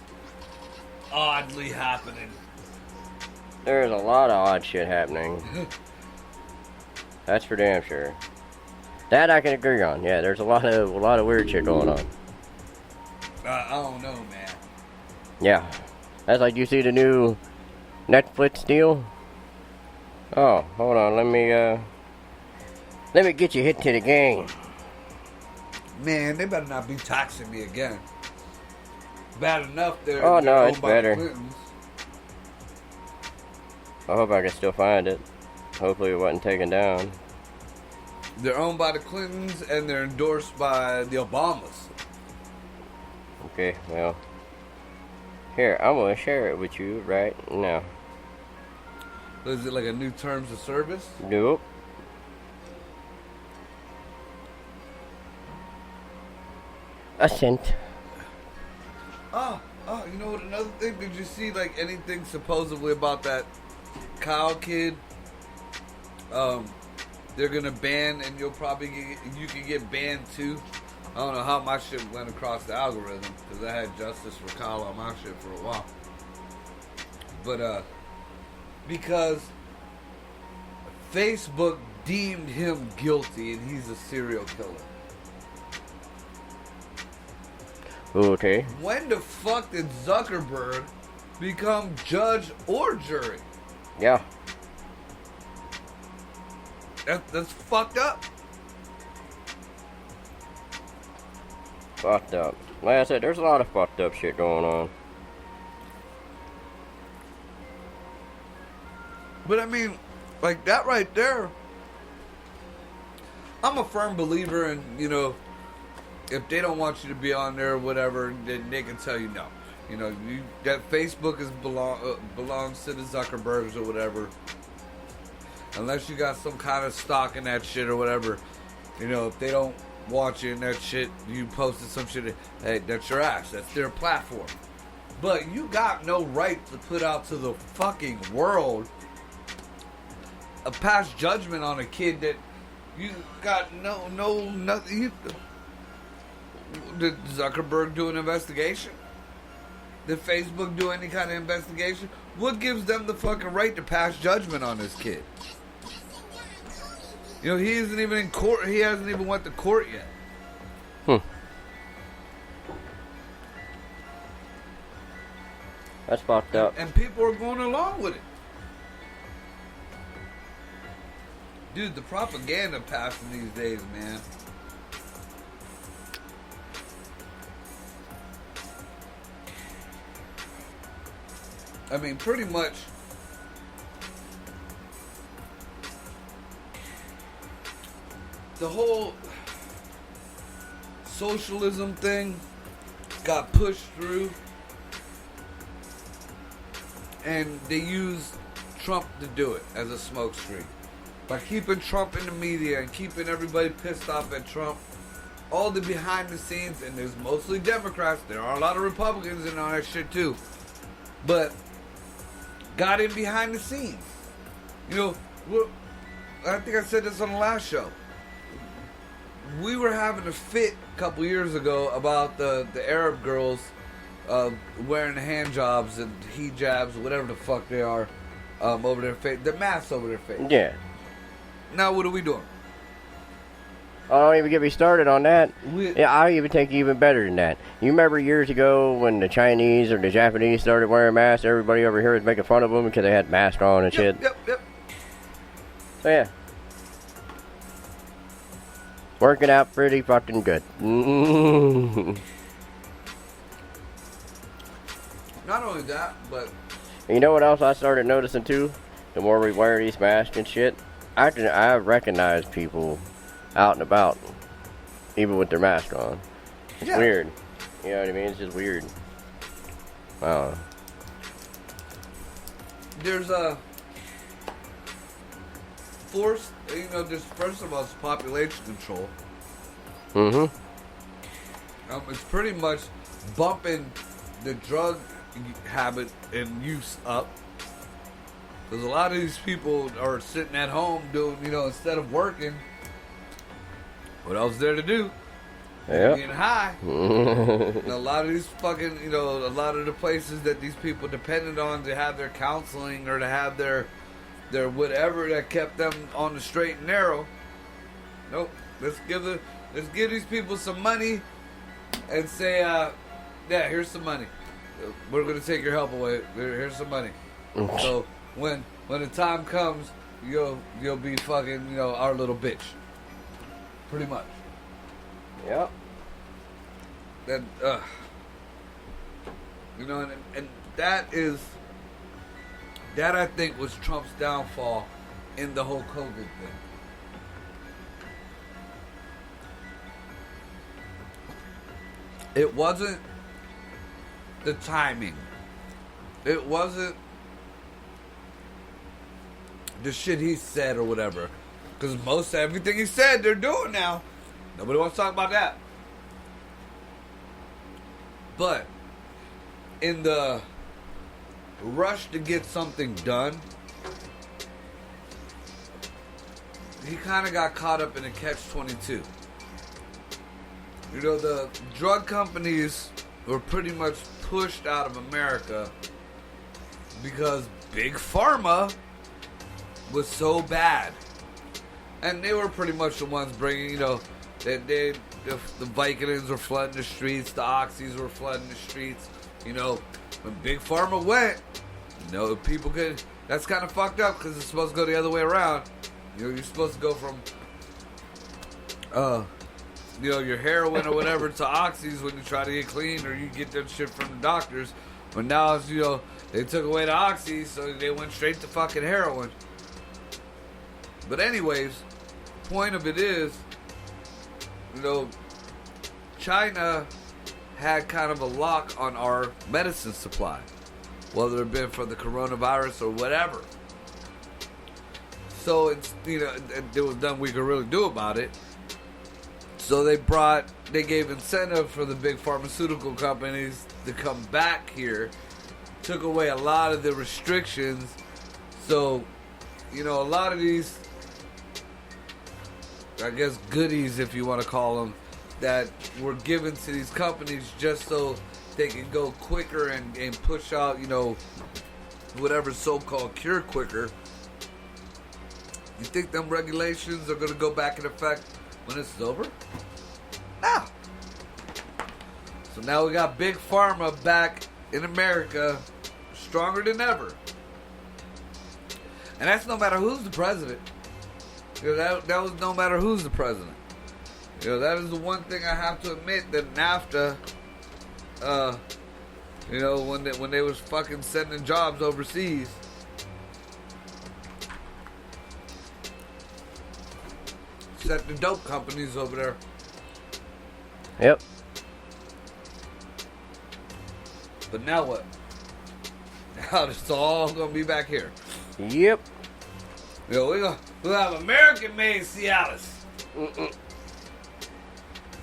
oddly happening? There's a lot of odd shit happening. That's for damn sure. That I can agree on. Yeah, there's a lot of weird shit going on. I don't know, man. Yeah, that's like, you see the new Netflix deal? Oh, hold on, let me get you hit to the game. Man, they better not be taxing me again. Bad enough they're Oh no, owned it's by the better. Clintons. I hope I can still find it. Hopefully it wasn't taken down. They're owned by the Clintons and they're endorsed by the Obamas. Okay, well, here, I'm gonna share it with you right now. Is it like a new terms of service? Nope. Ascent. Oh, you know what? Another thing, did you see like anything supposedly about that Kyle kid? They're gonna ban, and you can get banned too. I don't know how my shit went across the algorithm because I had justice for Kyle on my shit for a while. But because Facebook deemed him guilty and he's a serial killer. Okay. When the fuck did Zuckerberg become judge or jury? Yeah. That's fucked up. Fucked up. Like I said, there's a lot of fucked up shit going on. But I mean, like that right there, I'm a firm believer in, you know, if they don't want you to be on there or whatever, then they can tell you no. You know, that Facebook belongs to the Zuckerbergs or whatever. Unless you got some kind of stock in that shit or whatever. You know, if they don't want you in that shit, you posted some shit, hey, that's your ass. That's their platform. But you got no right to put out to the fucking world a past judgment on a kid that you got nothing. Did Zuckerberg do an investigation? Did Facebook do any kind of investigation? What gives them the fucking right to pass judgment on this kid? You know, he isn't even in court. He hasn't even went to court yet. That's fucked up. And people are going along with it. Dude, the propaganda passing these days, man. I mean, pretty much the whole socialism thing got pushed through, and they used Trump to do it as a smokescreen. By keeping Trump in the media and keeping everybody pissed off at Trump, all the behind the scenes, and there's mostly Democrats, there are a lot of Republicans and all that shit too, but got in behind the scenes. You know, I think I said this on the last show. We were having a fit a couple years ago about the Arab girls wearing hand jobs and hijabs, whatever the fuck they are, over their face, the masks over their face. Yeah. Now what are we doing? Oh, don't even get me started on that. Yeah, I'll even take you even better than that. You remember years ago when the Chinese or the Japanese started wearing masks, everybody over here was making fun of them because they had masks on and shit? Yep. So, yeah. Working out pretty fucking good. Not only that, but... You know what else I started noticing, too? The more we wear these masks and shit, I recognize people out and about, even with their mask on. It's weird. You know what I mean? It's just weird. Wow. There's a forced, there's first of all, it's population control. Mm-hmm. It's pretty much bumping the drug habit and use up. Because a lot of these people are sitting at home doing, instead of working, what else is there to do? Yeah. Getting high. And a lot of these fucking, a lot of the places that these people depended on to have their counseling or to have their whatever that kept them on the straight and narrow. Nope. Let's give these people some money and say, yeah, here's some money. We're gonna take your help away. Here's some money. So when the time comes, you'll be fucking, our little bitch. Pretty much. Yep. And and that I think was Trump's downfall in the whole COVID thing. It wasn't the timing. It wasn't the shit he said or whatever. Because most everything he said, they're doing now. Nobody wants to talk about that. But in the rush to get something done, he kind of got caught up in a catch-22. The drug companies were pretty much pushed out of America because Big Pharma was so bad. And they were pretty much the ones bringing, the Vicodins were flooding the streets, the Oxys were flooding the streets. When Big Pharma went, people could, that's kind of fucked up because it's supposed to go the other way around. You're supposed to go from, your heroin or whatever to Oxys when you try to get clean or you get that shit from the doctors. But now it's, they took away the Oxys, so they went straight to fucking heroin. But anyways, point of it is, China had kind of a lock on our medicine supply, whether it been for the coronavirus or whatever. So it's, there was nothing we could really do about it. So they gave incentive for the big pharmaceutical companies to come back here, took away a lot of the restrictions. So, a lot of these, I guess, goodies, if you want to call them, that were given to these companies just so they can go quicker and push out, whatever so-called cure quicker. You think them regulations are going to go back in effect when this is over? No. So now we got Big Pharma back in America, stronger than ever. And that's no matter who's the president. That was no matter who's the president. That is the one thing I have to admit, that NAFTA, when they was fucking sending jobs overseas, works at the dope companies over there. Yep. But now what? Now it's all gonna be back here. Yep. We'll have American-made Cialis.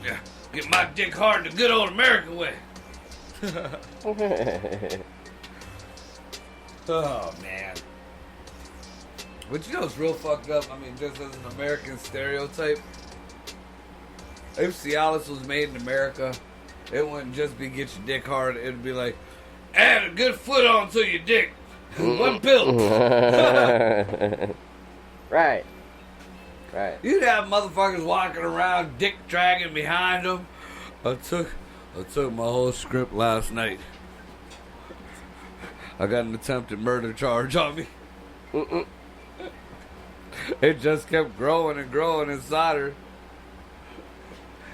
Yeah, get my dick hard the good old American way. Oh man. But you know it's real fucked up. I mean, just as an American stereotype, if Cialis was made in America, it wouldn't just be get your dick hard. It'd be like, add a good foot onto your dick. One pill. Right. Right. You'd have motherfuckers walking around, dick dragging behind them. I took my whole script last night. I got an attempted murder charge on me. It just kept growing and growing inside her.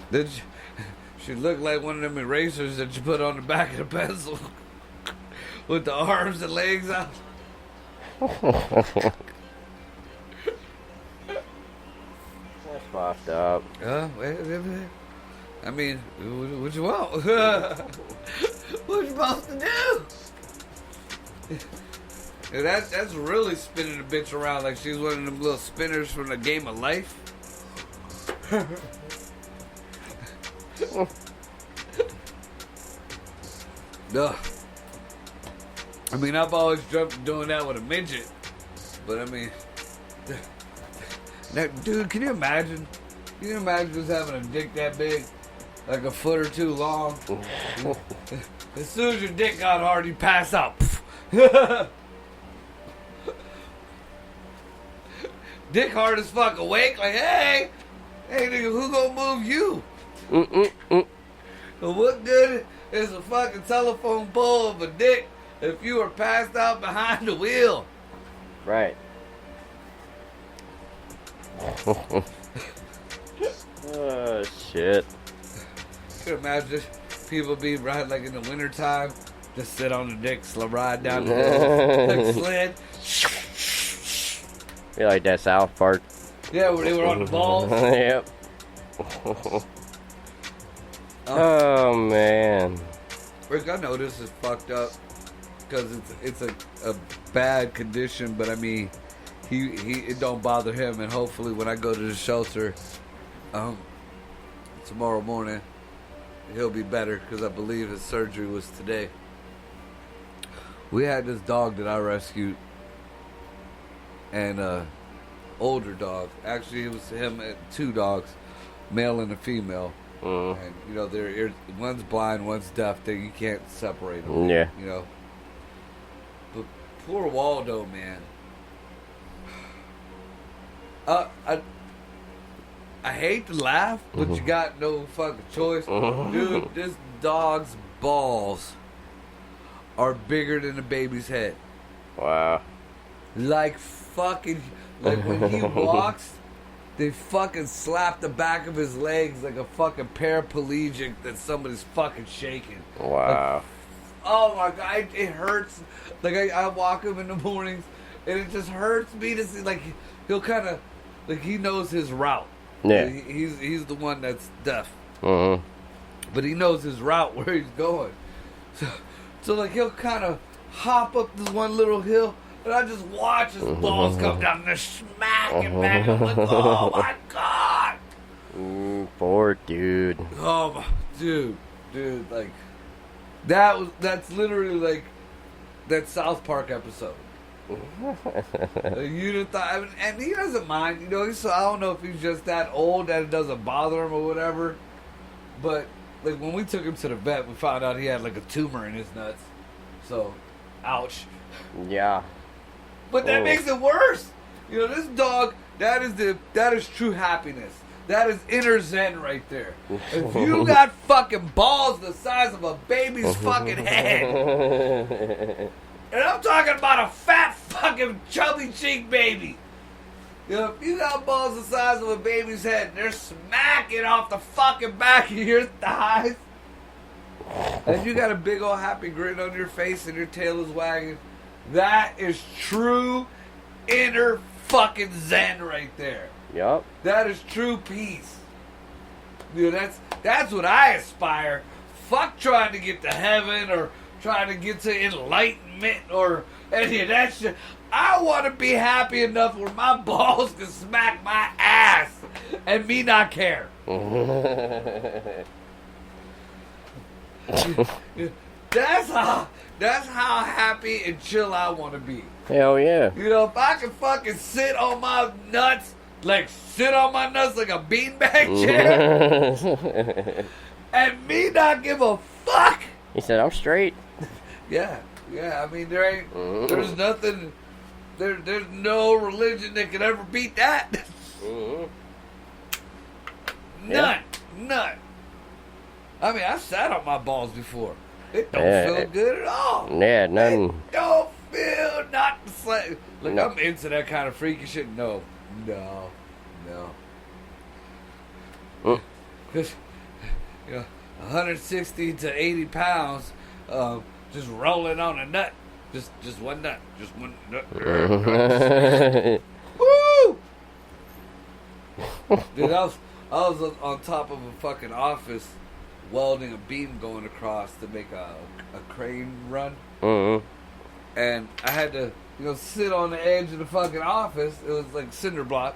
Then she looked like one of them erasers that you put on the back of the pencil. With the arms and legs out. That's fucked up. I mean, what you want? What you supposed to do? Yeah, that's really spinning the bitch around like she's one of them little spinners from the Game of Life. Duh. I mean, I've always dreamt of doing that with a midget, but I mean, dude, can you imagine? Can you imagine just having a dick that big, like a foot or two long? As soon as your dick got hard, you pass out. Dick hard as fuck, awake, like, hey nigga, who gonna move you? Well, what good is a fucking telephone pole of a dick if you are passed out behind the wheel? Right. Oh, shit. Can you imagine people be riding like in the wintertime, just sit on the dick, ride down the hill, like sled. You like that South Park? Yeah, where they were on the balls. Yep. Oh, man. Rick, I know this is fucked up because it's a bad condition, but I mean, it don't bother him, and hopefully when I go to the shelter tomorrow morning, he'll be better because I believe his surgery was today. We had this dog that I rescued, and older dog. Actually, it was him and two dogs, male and a female. And you know, one's blind, one's deaf. You can't separate them. Yeah. You know. But poor Waldo, man. I hate to laugh, but you got no fucking choice. Dude, this dog's balls are bigger than a baby's head. Wow. Like when he walks, they fucking slap the back of his legs like a fucking paraplegic that somebody's fucking shaking. Wow. Like, oh my God, it hurts. Like I walk him in the mornings, and it just hurts me to see. Like he'll kind of, like he knows his route. Yeah. He's the one that's deaf. Mm-hmm. But he knows his route where he's going. So like he'll kind of hop up this one little hill, and I just watch his balls come down and they're smacking back. I'm like, oh my God. Poor dude. Oh my dude, like that's literally like that South Park episode. You'd have thought, I mean, and he doesn't mind, you know. So I don't know if he's just that old that it doesn't bother him or whatever. But like when we took him to the vet, we found out he had like a tumor in his nuts. So, ouch. Yeah. But that makes it worse. You know, this dog, that is true happiness. That is inner zen right there. If you got fucking balls the size of a baby's fucking head. And I'm talking about a fat fucking chubby cheek baby. You know, if you got balls the size of a baby's head and they're smacking off the fucking back of your thighs, and you got a big old happy grin on your face and your tail is wagging, that is true inner fucking zen right there. Yup. That is true peace. You know, that's what I aspire. Fuck trying to get to heaven or trying to get to enlightenment or any of that shit. I want to be happy enough where my balls can smack my ass and me not care. That's how happy and chill I want to be. Hell yeah. You know, if I can fucking sit on my nuts like a beanbag chair and me not give a fuck. He said, I'm straight. Yeah. I mean, there's nothing, there's no religion that could ever beat that. None. I mean, I sat on my balls before. It don't feel good at all. Yeah, nothing. It don't feel not the same. Look, No. I'm into that kind of freaky shit. No. Because, 160 to 80 pounds, just rolling on a nut. Just one nut. Just one nut. Woo! Dude, I was on top of a fucking office welding a beam going across to make a crane run. And I had to, sit on the edge of the fucking office. It was like cinder block.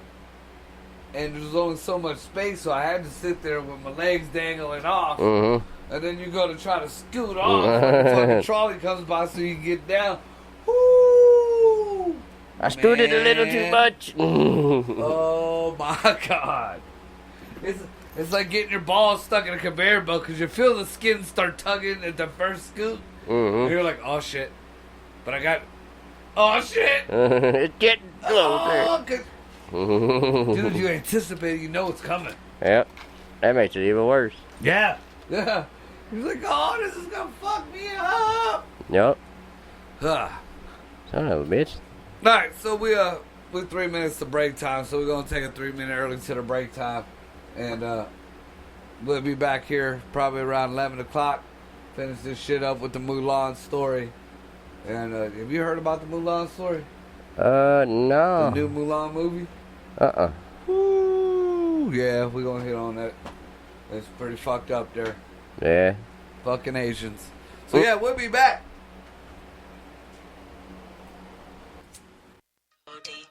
And there was only so much space, so I had to sit there with my legs dangling off. And then you go to try to scoot off. And the fucking trolley comes by so you can get down. Woo! I scooted a little too much. Oh my God. It's like getting your balls stuck in a conveyor belt because you feel the skin start tugging at the first scoot. And you're like, oh shit. But oh shit. It's getting closer. Dude, you anticipate, you know it's coming. Yep. That makes it even worse. Yeah. He's like, oh, this is gonna fuck me up. Yep. Ah. Son of a bitch. Alright, so we're 3 minutes to break time, so we're gonna take a 3-minute early to the break time. And we'll be back here probably around 11 o'clock. Finish this shit up with the Mulan story. And have you heard about the Mulan story? No. The new Mulan movie? Ooh, yeah, we're gonna hit on that. It's pretty fucked up there. Yeah. Fucking Asians. So yeah, we'll be back. Cody.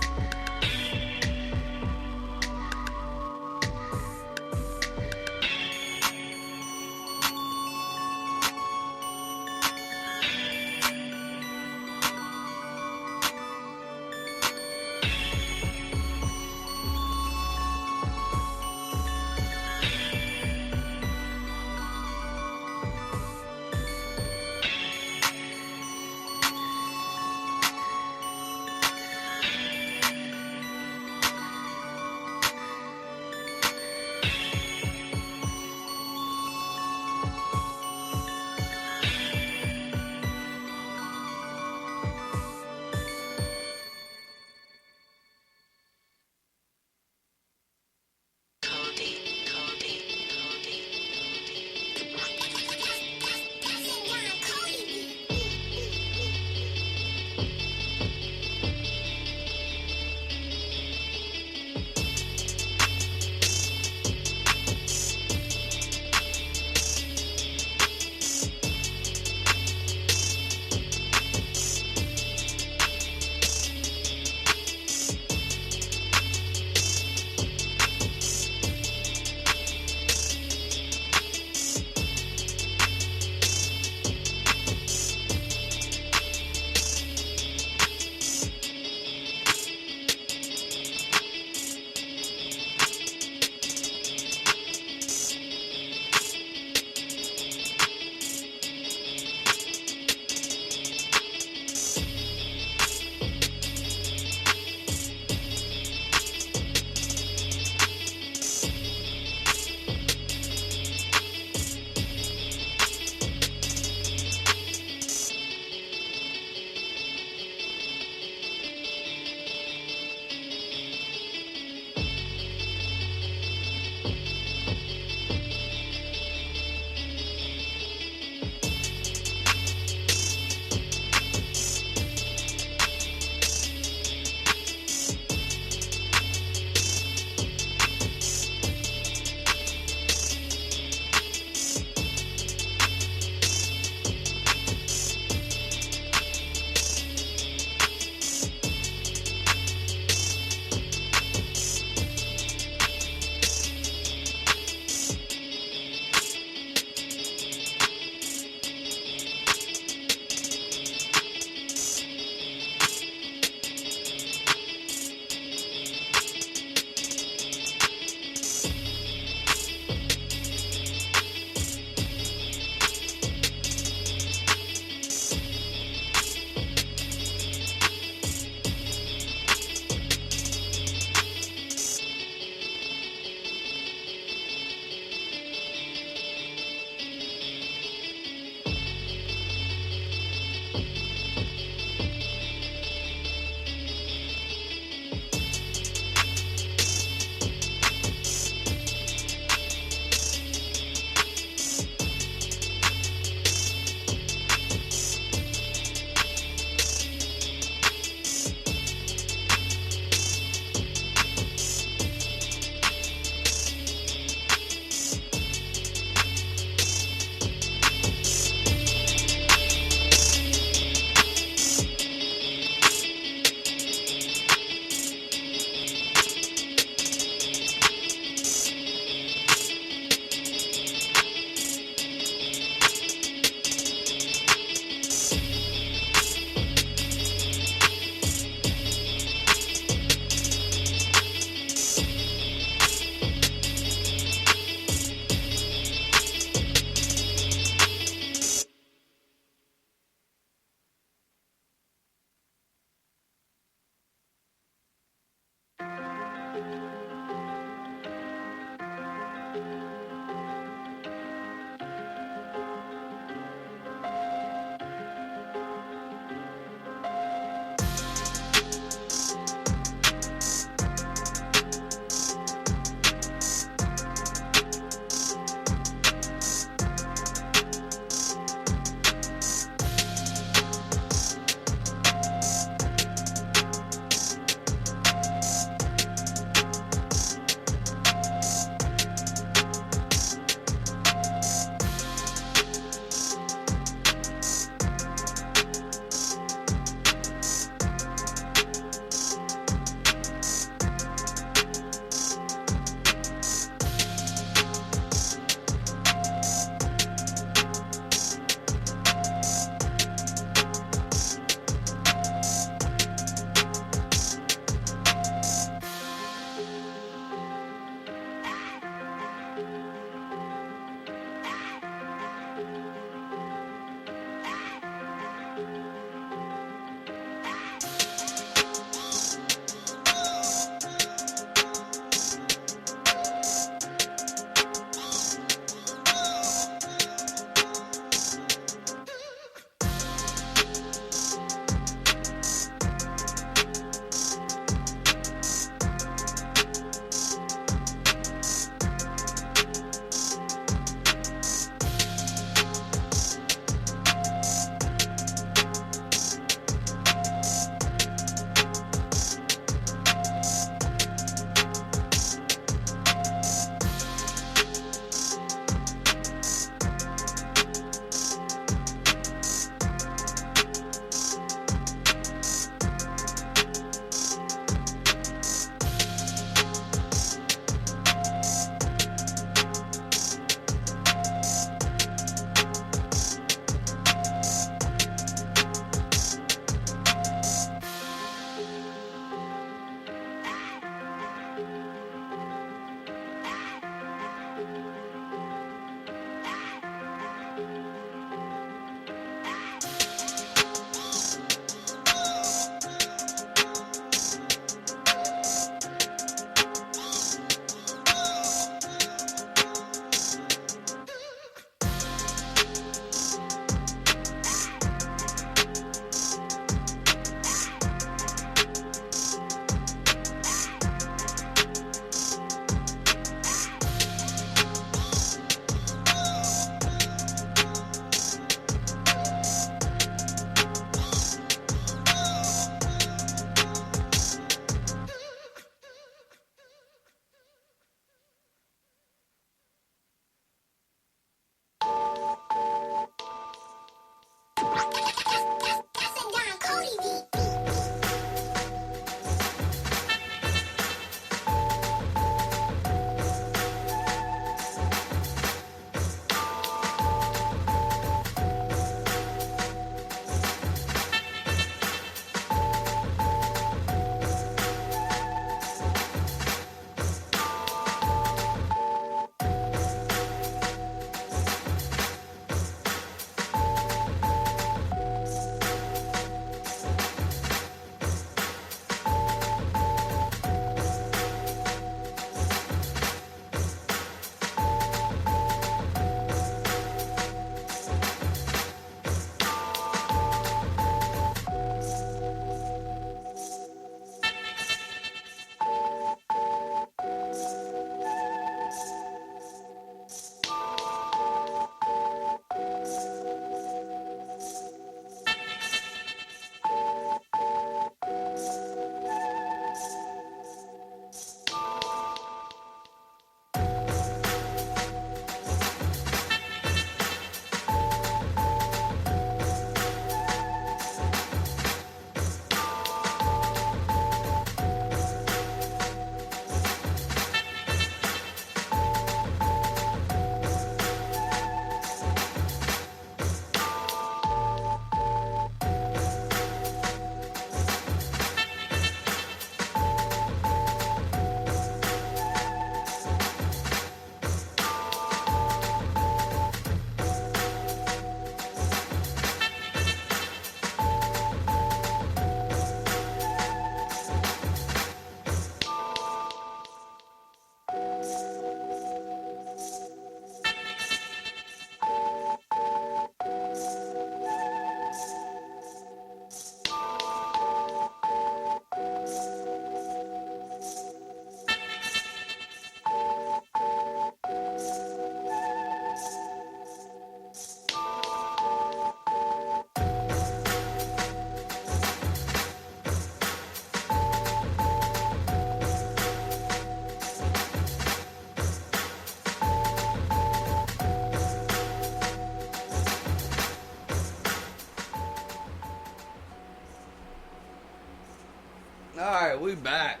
Alright, we back.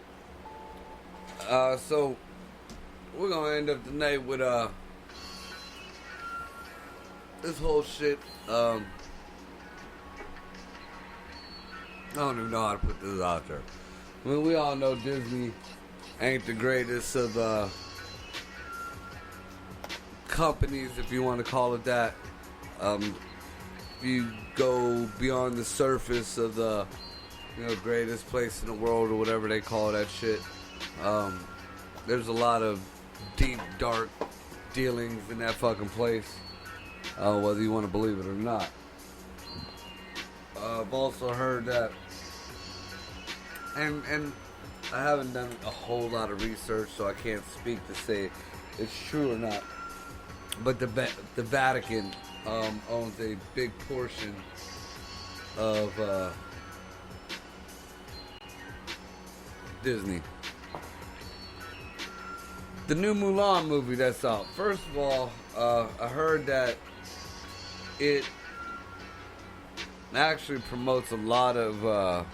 So we're gonna end up tonight with this whole shit. I don't even know how to put this out there. I mean, we all know Disney ain't the greatest of companies, if you want to call it that. You go beyond the surface of the greatest place in the world or whatever they call that shit. There's a lot of deep, dark dealings in that fucking place, whether you want to believe it or not. I've also heard that, and I haven't done a whole lot of research, so I can't speak to say it's true or not. But the Vatican owns a big portion of Disney. The new Mulan movie that's out. First of all, I heard that it actually promotes a lot of,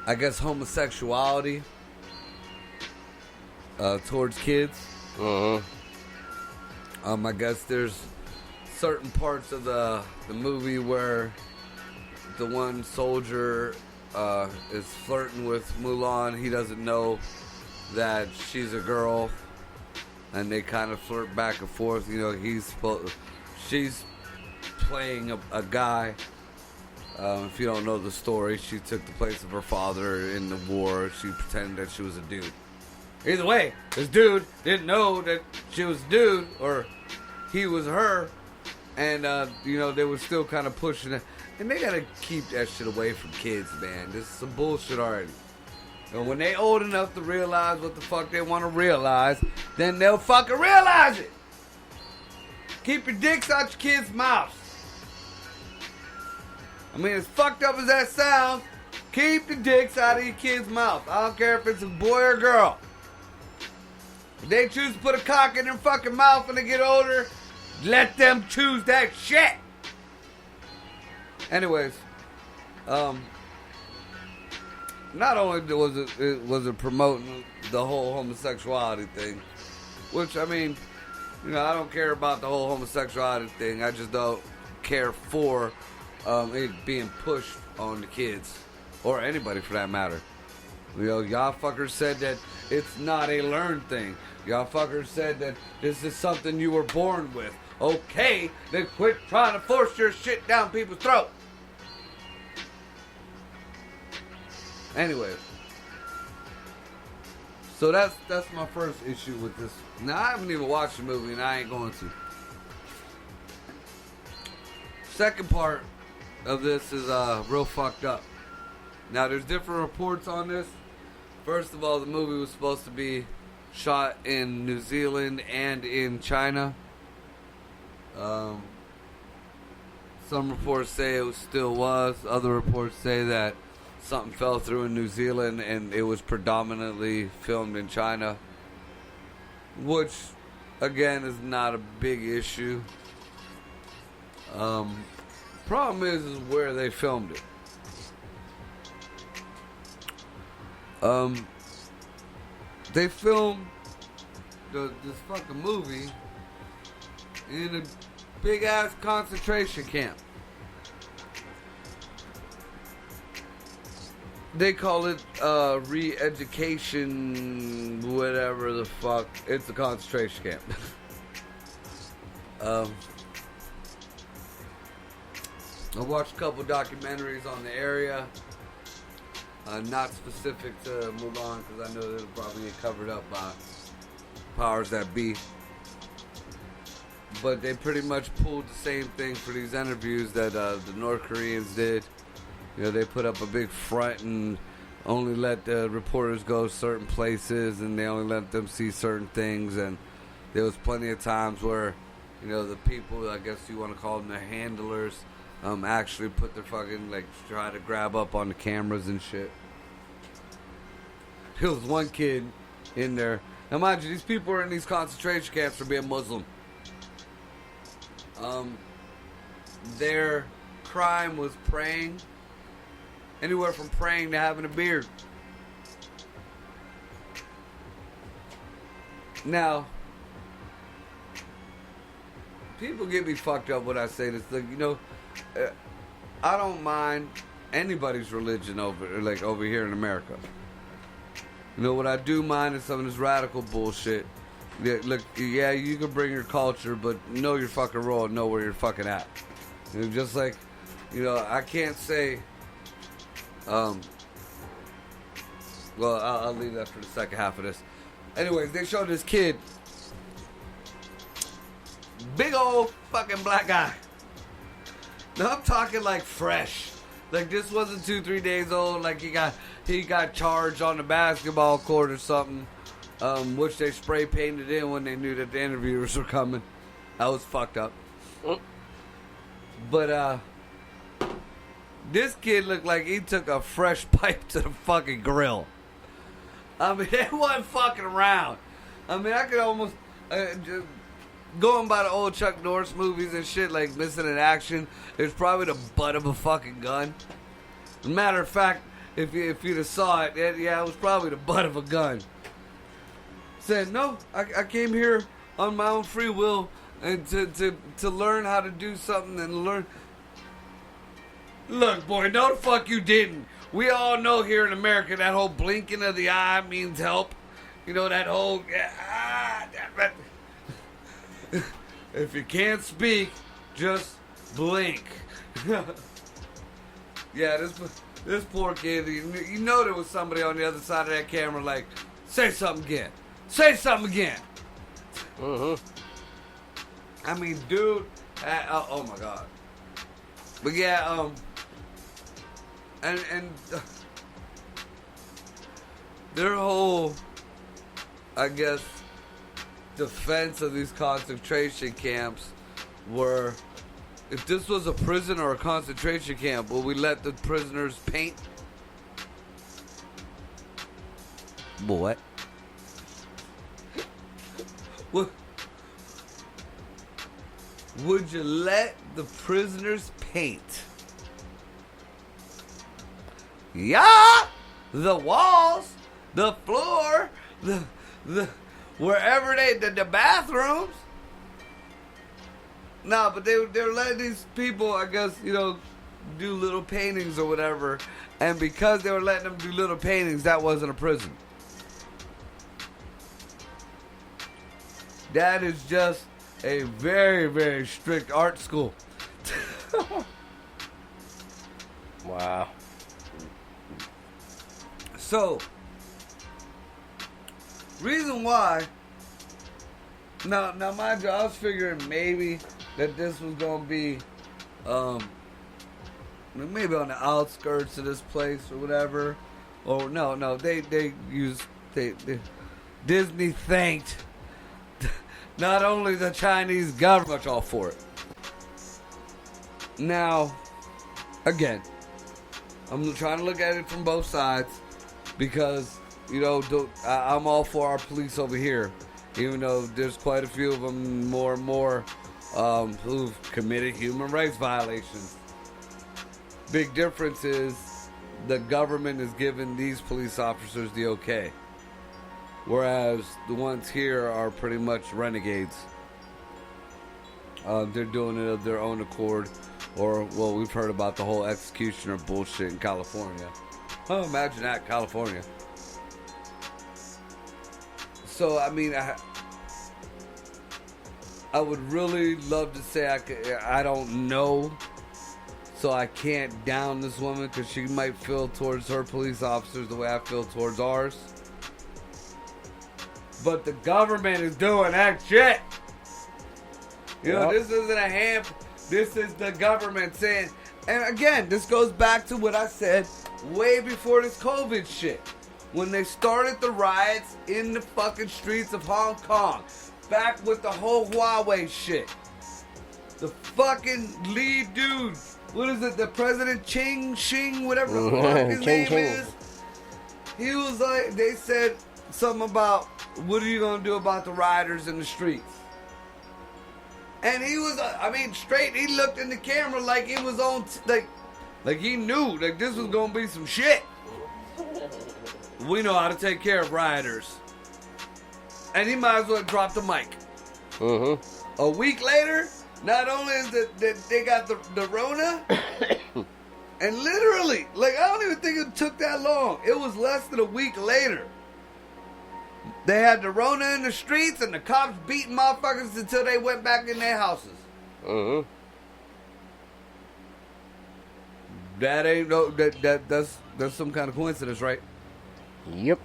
I guess, homosexuality towards kids. I guess there's certain parts of the movie where the one soldier is flirting with Mulan. He doesn't know that she's a girl, and they kind of flirt back and forth. She's playing a guy. If you don't know the story, she took the place of her father in the war. She pretended that she was a dude. Either way, this dude didn't know that she was a dude, or he was her, and they were still kind of pushing it. And they gotta keep that shit away from kids, man. This is some bullshit already. And when they old enough to realize what the fuck they want to realize, then they'll fucking realize it. Keep your dicks out your kids' mouths. I mean, as fucked up as that sounds, keep the dicks out of your kids' mouth. I don't care if it's a boy or girl. If they choose to put a cock in their fucking mouth when they get older, let them choose that shit. Anyways, not only was it promoting the whole homosexuality thing, which, I mean, I don't care about the whole homosexuality thing. I just don't care for it being pushed on the kids, or anybody for that matter. Y'all fuckers said that it's not a learned thing. Y'all fuckers said that this is something you were born with. Okay, then quit trying to force your shit down people's throats. Anyway, so that's my first issue with this. Now, I haven't even watched the movie, and I ain't going to. Second part of this is real fucked up. Now, there's different reports on this. First of all, the movie was supposed to be shot in New Zealand and in China. Some reports say it still was. Other reports say that something fell through in New Zealand and it was predominantly filmed in China. Which, again, is not a big issue. Problem is where they filmed it. They filmed this fucking movie in a big ass concentration camp. They call it re-education, whatever the fuck. It's a concentration camp. I watched a couple documentaries on the area. Not specific to Mulan, because I know it'll probably get covered up by powers that be. But they pretty much pulled the same thing for these interviews that the North Koreans did. They put up a big front and only let the reporters go certain places, and they only let them see certain things. And there was plenty of times where, the people, I guess you want to call them the handlers, actually put their fucking, try to grab up on the cameras and shit. There was one kid in there. Now, mind you, these people are in these concentration camps for being Muslim. Their crime was praying. Anywhere from praying to having a beard. Now, people get me fucked up when I say this. Like, I don't mind anybody's religion over here in America. What I do mind is some of this radical bullshit. Yeah, look, yeah, you can bring your culture, but know your fucking role and know where you're fucking at. Just like, I can't say, well, I'll leave that for the second half of this. Anyways, they showed this kid, big old fucking black guy. Now I'm talking like fresh. Like this wasn't 2-3 days old. Like he got charged on the basketball court or something, which they spray painted in when they knew that the interviewers were coming. That was fucked up. But this kid looked like he took a fresh pipe to the fucking grill. I mean, it wasn't fucking around. I mean, I could almost going by the old Chuck Norris movies and shit, like Missing in Action. It's probably the butt of a fucking gun. As a matter of fact, if you'd have saw it, yeah, it was probably the butt of a gun. Said, no, I came here on my own free will and to learn how to do something and learn. Look, boy, no the fuck you didn't. We all know here in America that whole blinking of the eye means help. That whole if you can't speak, just blink. Yeah, this poor kid, there was somebody on the other side of that camera like, say something again. Say something again. I mean, dude, oh my God. But yeah, and their whole, I guess, defense of these concentration camps were, if this was a prison or a concentration camp, will we let the prisoners paint? What? Would you let the prisoners paint? Yeah, the walls, the floor, the wherever the bathrooms. No, but they're letting these people, I guess, do little paintings or whatever. And because they were letting them do little paintings, that wasn't a prison. That is just a very, very strict art school. Wow. So, reason why, now mind you, I was figuring maybe that this was going to be, maybe on the outskirts of this place or whatever. Or no, they Disney thanked not only the Chinese government, all for it. Now, again, I'm trying to look at it from both sides because, I'm all for our police over here, even though there's quite a few of them more and more who've committed human rights violations. Big difference is the government is giving these police officers the okay, whereas the ones here are pretty much renegades. They're doing it of their own accord, or, well, we've heard about the whole executioner bullshit in California. Oh, imagine that, California. So, I mean, I would really love to say I don't know, so I can't down this woman because she might feel towards her police officers the way I feel towards ours. But the government is doing that shit. This isn't a hand. This is the government saying. And again, this goes back to what I said way before this COVID shit. When they started the riots in the fucking streets of Hong Kong. Back with the whole Huawei shit. The fucking lead dude. What is it? The President Xing, whatever the fuck his name is. He was like, they said something about, what are you going to do about the rioters in the streets? And he was, straight, he looked in the camera like it was on, Like, he knew, like, this was gonna be some shit. We know how to take care of rioters. And he might as well drop the mic. Mm-hmm. A week later, not only is they got the Rona, and literally, like, I don't even think it took that long. It was less than a week later. They had the Rona in the streets, and the cops beating motherfuckers until they went back in their houses. Mm-hmm. That ain't no that's some kind of coincidence, right? Yep.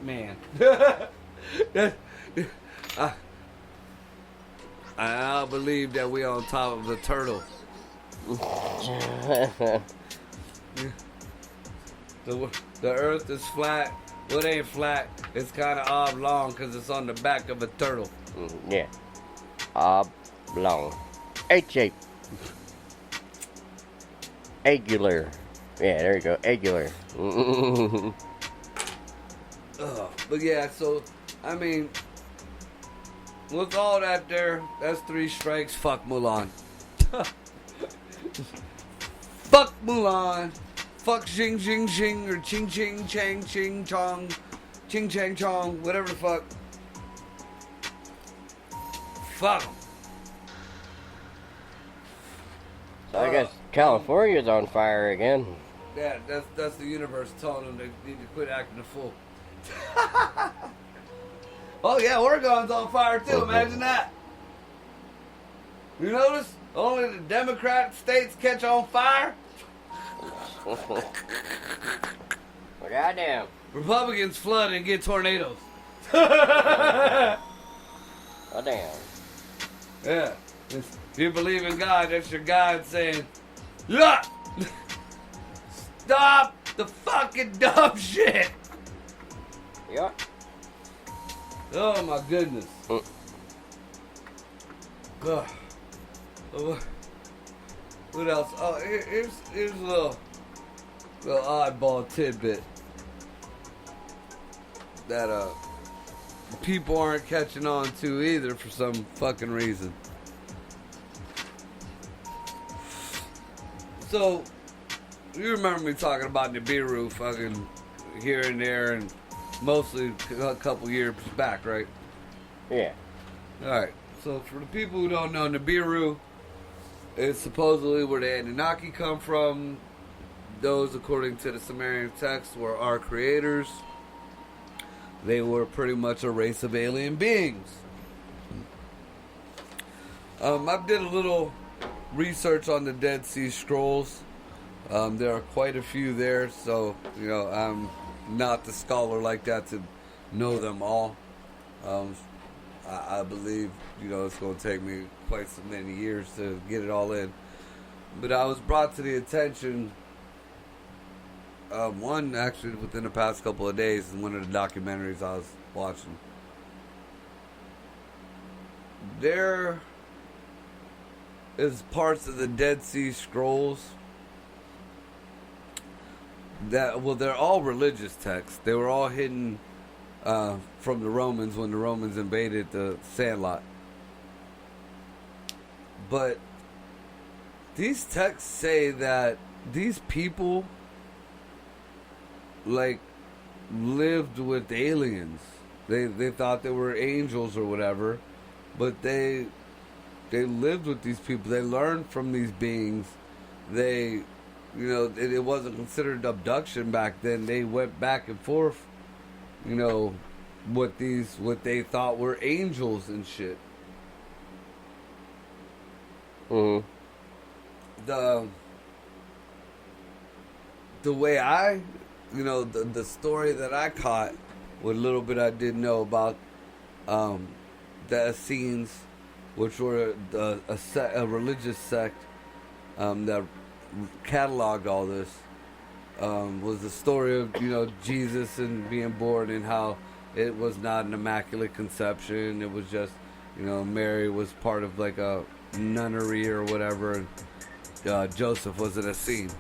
Man. I believe that we on top of a turtle. The earth is flat. Well, it ain't flat. It's kind of oblong because it's on the back of a turtle. Yeah. Oblong. H-shape. Angular. Yeah, there you go. Angular. But yeah, so, I mean, with all that there, that's 3 strikes. Fuck Mulan. Fuck Mulan. Fuck Xing Xing Xing or Ching Ching Chang Ching Chong. Ching Chang Chong. Whatever the fuck. Fuck 'em. So I guess California's on fire again. Yeah, that's the universe telling them they need to quit acting a fool. Oh yeah, Oregon's on fire too. Imagine that. You notice only the Democrat states catch on fire. Well, goddamn. Republicans flood and get tornadoes. Oh, damn. Yeah. If you believe in God, that's your God saying, "Look, stop the fucking dumb shit." Yeah. Oh my goodness. Ugh. What else? Oh, here's a little oddball tidbit that people aren't catching on to either for some fucking reason. So, you remember me talking about Nibiru fucking here and there and mostly a couple years back, right? Yeah. Alright, so for the people who don't know, Nibiru is supposedly where the Anunnaki come from. Those, according to the Sumerian text, were our creators. They were pretty much a race of alien beings. I did a little research on the Dead Sea Scrolls. There are quite a few there, so, you know, I'm not the scholar like that to know them all. I believe, you know, it's going to take me quite so many years to get it all in. But I was brought to the attention, one actually within the past couple of days in one of the documentaries I was watching. There is parts of the Dead Sea Scrolls that, well, they're all religious texts. They were all hidden from the Romans when the Romans invaded the Sandlot. But these texts say that these people, like, lived with aliens. They thought they were angels or whatever, but they lived with these people. They learned from these beings. They, you know, it wasn't considered abduction back then. They went back and forth, you know, what they thought were angels and shit. Mm-hmm. The way I, you know, the story that I caught, what little bit I did know about the Essenes, which were a religious sect that cataloged all this, was the story of, you know, Jesus and being born and how it was not an immaculate conception. It was just, you know, Mary was part of like a nunnery or whatever, and Joseph was an Essene.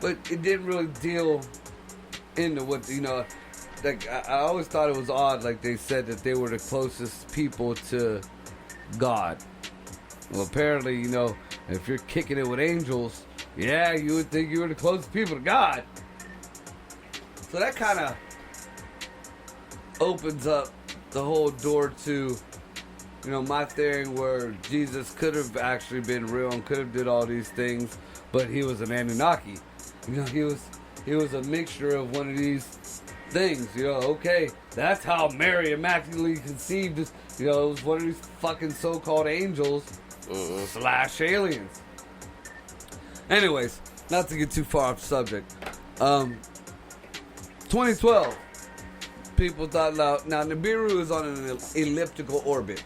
But it didn't really deal into what, you know, like I always thought it was odd, like they said that they were the closest people to God. Well, apparently, you know, And if you're kicking it with angels, yeah, you would think you were the closest people to God. So that kind of opens up the whole door to, you know, my theory where Jesus could have actually been real and could have did all these things, but he was an Anunnaki. You know, he was a mixture of one of these things. You know, okay, that's how Mary immaculately conceived. You know, it was one of these fucking so-called angels / aliens. Anyways, not to get too far off subject. 2012, people thought now Nibiru is on an elliptical orbit,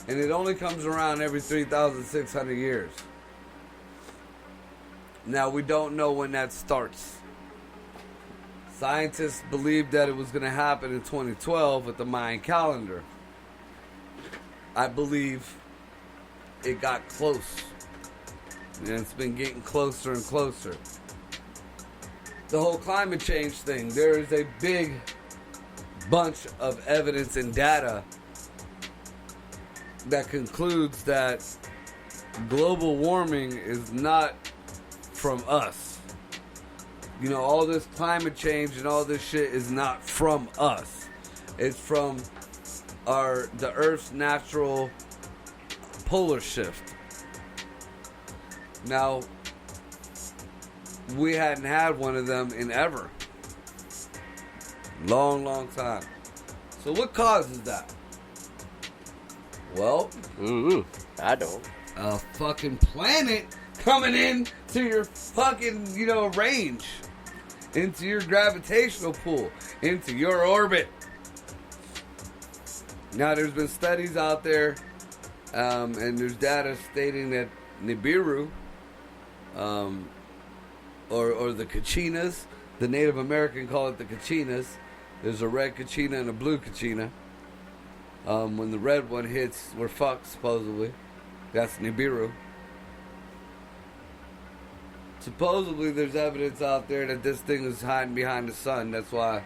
and it only comes around every 3,600 years. Now we don't know when that starts. Scientists believed that it was going to happen in 2012 with the Mayan calendar. I believe it got close, and it's been getting closer and closer. The whole climate change thing, there is a big bunch of evidence and data that concludes that global warming is not from us. You know, all this climate change and all this shit is not from us. It's from the Earth's natural polar shift. Now, we hadn't had one of them in ever. Long time. So what causes that? Well, I don't. A fucking planet coming in to your fucking, you know, range. Into your gravitational pull. Into your orbit. Now, there's been studies out there, and there's data stating that Nibiru, or the Kachinas, the Native American call it the Kachinas. There's a red Kachina and a blue Kachina. When the red one hits, we're fucked, supposedly. That's Nibiru. Supposedly, there's evidence out there that this thing is hiding behind the sun. That's why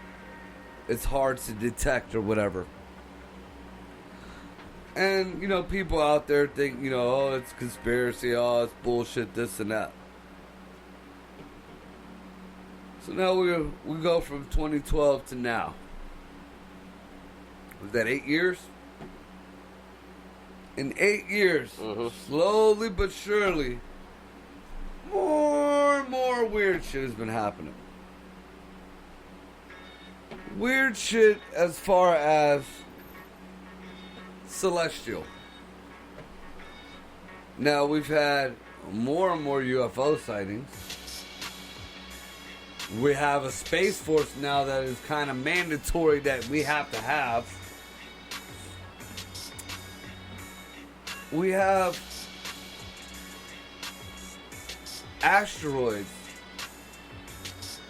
it's hard to detect or whatever. And, you know, people out there think, you know, oh, it's conspiracy, oh, it's bullshit, this and that. So now we go from 2012 to now. Was that 8 years? In 8 years, slowly but surely, more and more weird shit has been happening. Weird shit as far as celestial. Now we've had more and more UFO sightings. We have a Space Force now that is kind of mandatory that we have to have. We have asteroids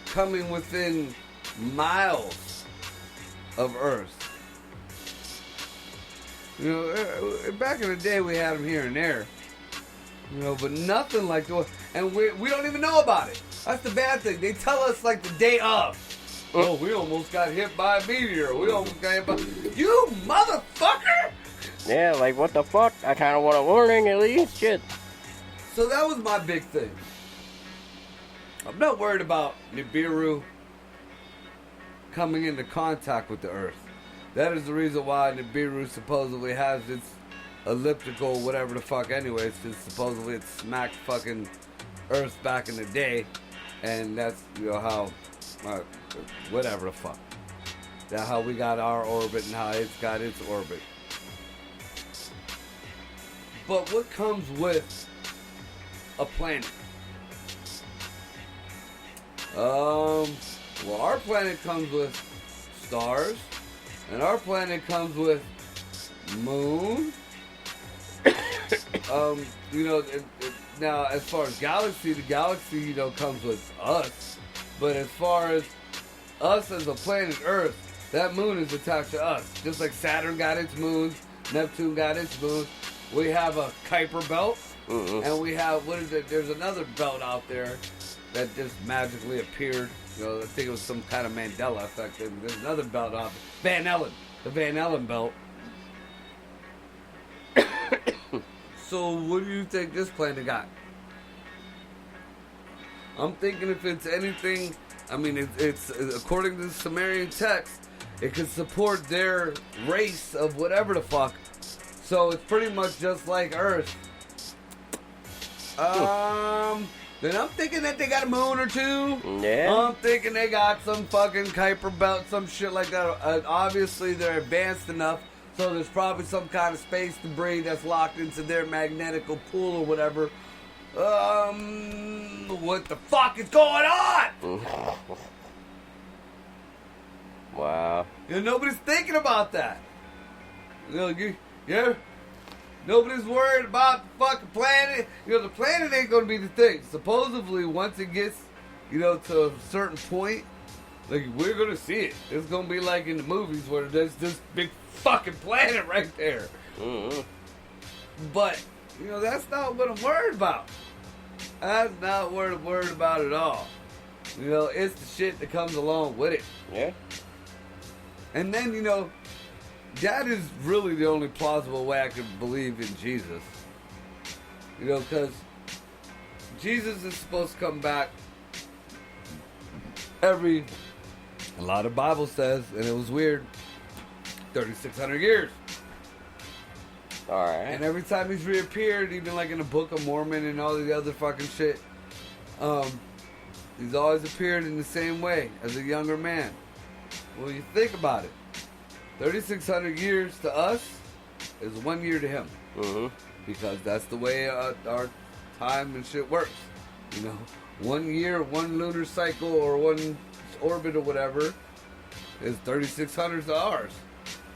coming within miles of Earth. You know, back in the day we had them here and there. You know, but nothing like the one. And we don't even know about it. That's the bad thing. They tell us like the day of. Oh, we almost got hit by a meteor. We almost got hit by... You motherfucker! Yeah, like what the fuck? I kind of want a warning at least. Shit. So that was my big thing. I'm not worried about Nibiru coming into contact with the Earth. That is the reason why Nibiru supposedly has its elliptical whatever the fuck anyways, because supposedly it smacked fucking Earth back in the day, and that's, you know, how whatever the fuck, that's how we got our orbit and how it's got its orbit. But what comes with a planet? Well, our planet comes with stars, and our planet comes with moon. You know, now as far as the galaxy, you know, comes with us. But as far as us as a planet Earth, that moon is attached to us. Just like Saturn got its moons, Neptune got its moons. We have a Kuiper belt, and we have, what is it? There's another belt out there that just magically appeared. You know, I think it was some kind of Mandela effect. There's another belt out there. Van Allen, the Van Allen belt. so what do you think this planet got? I'm thinking if it's anything, I mean, it's according to the Sumerian text, it could support their race of whatever the fuck. So it's pretty much just like Earth. Then I'm thinking that they got a moon or two. Yeah. I'm thinking they got some fucking Kuiper belt, some shit like that. Obviously, they're advanced enough, so there's probably some kind of space debris that's locked into their magnetical pool or whatever. What the fuck is going on? Wow. You know, nobody's thinking about that. You know, yeah. Nobody's worried about the fucking planet. You know, the planet ain't gonna be the thing. Supposedly, once it gets, you know, to a certain point, like, we're gonna see it. It's gonna be like in the movies where there's this big fucking planet right there. Mm-hmm. But, you know, that's not what I'm worried about. That's not what I'm worried about at all. You know, it's the shit that comes along with it. Yeah. And then, you know, that is really the only plausible way I could believe in Jesus. You know, because Jesus is supposed to come back a lot of Bible says, and it was weird, 3,600 years. Alright. And every time he's reappeared, even like in the Book of Mormon and all the other fucking shit, he's always appeared in the same way, as a younger man. Well, you think about it. 3,600 years to us is 1 year to him. Mm-hmm. Because that's the way our time and shit works. You know, 1 year, one lunar cycle, or one orbit or whatever is 3,600 to ours.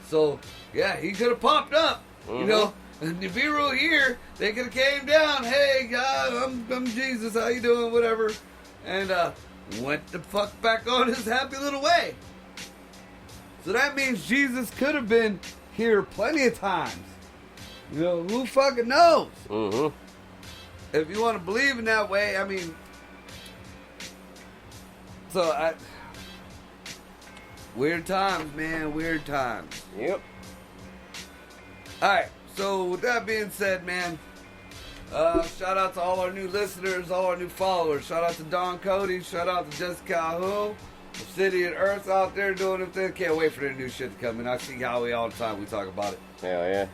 So, yeah, he could have popped up. Mm-hmm. You know, and to be real here, they could have came down. Hey, God, I'm Jesus. How you doing? Whatever. And went the fuck back on his happy little way. So that means Jesus could have been here plenty of times. You know, who fucking knows? Mm-hmm. If you want to believe in that way, I mean... Weird times, man. Weird times. Yep. Alright, so with that being said, man, shout out to all our new listeners, all our new followers. Shout out to Don Cody. Shout out to Jessica Calhoun. Obsidian Earth out there doing their thing. Can't wait for their new shit to come in. I see Howie all the time. We talk about it. Hell yeah.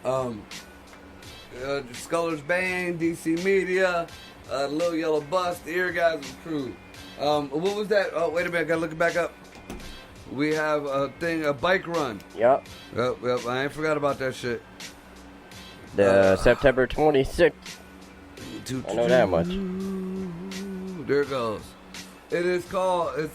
Sculler's Bane, DC Media, Little Yellow Bus, the Ear Guys, and crew. What was that? Oh, wait a minute. I gotta look it back up. We have a bike run. Yep. Yep. I ain't forgot about that shit. September 26th. I know that much. There it goes. It is called,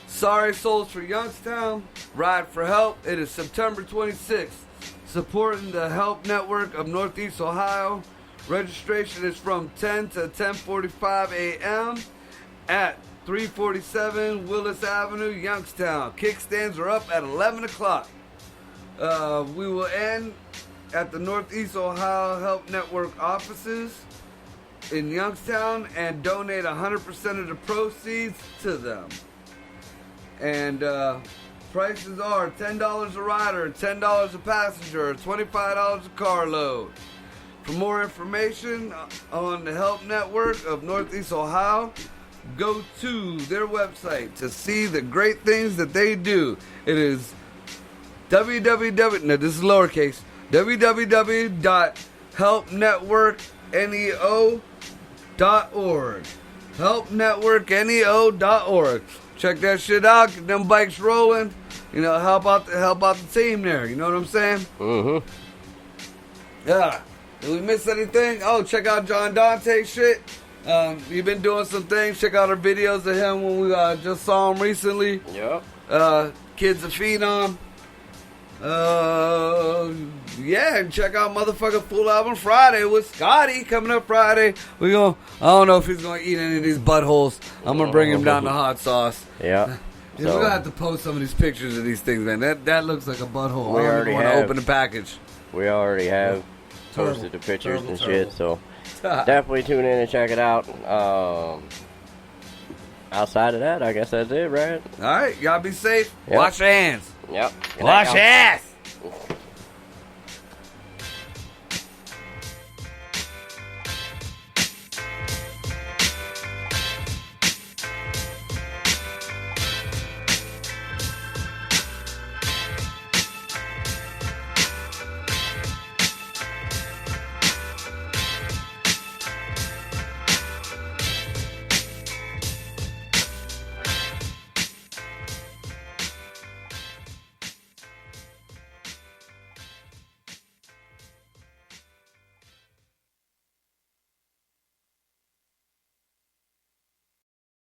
Sorry Souls for Youngstown, Ride for Help. It is September 26th. Supporting the Help Network of Northeast Ohio. Registration is from 10 to 10:45 a.m. at 347 Willis Avenue, Youngstown. Kickstands are up at 11 o'clock. We will end at the Northeast Ohio Help Network offices in Youngstown and donate 100% of the proceeds to them. And prices are $10 a rider, $10 a passenger, $25 a carload. For more information on the Help Network of Northeast Ohio, go to their website to see the great things that they do. It is www.helpnetworkneo.org. Helpnetworkneo.org. Check that shit out. Get them bikes rolling. You know, help out the team there. You know what I'm saying? Mm-hmm. Yeah. Did we miss anything? Oh, check out John Dante's shit. You've been doing some things. Check out our videos of him when we just saw him recently. Yep. Kids a Phenom. Yeah, and check out motherfucking Full Album Friday with Scotty coming up Friday. I don't know if he's gonna eat any of these buttholes. I'm gonna bring him down to hot sauce. Yeah. We're gonna have to post some of these pictures of these things, man. That looks like a butthole. We I don't already want to have. open the package. We already have posted the pictures and shit, so definitely tune in and check it out. Outside of that, I guess that's it, right? All right, y'all be safe. Yep. Wash your hands. Yep. Good night, Wash y'all. your ass.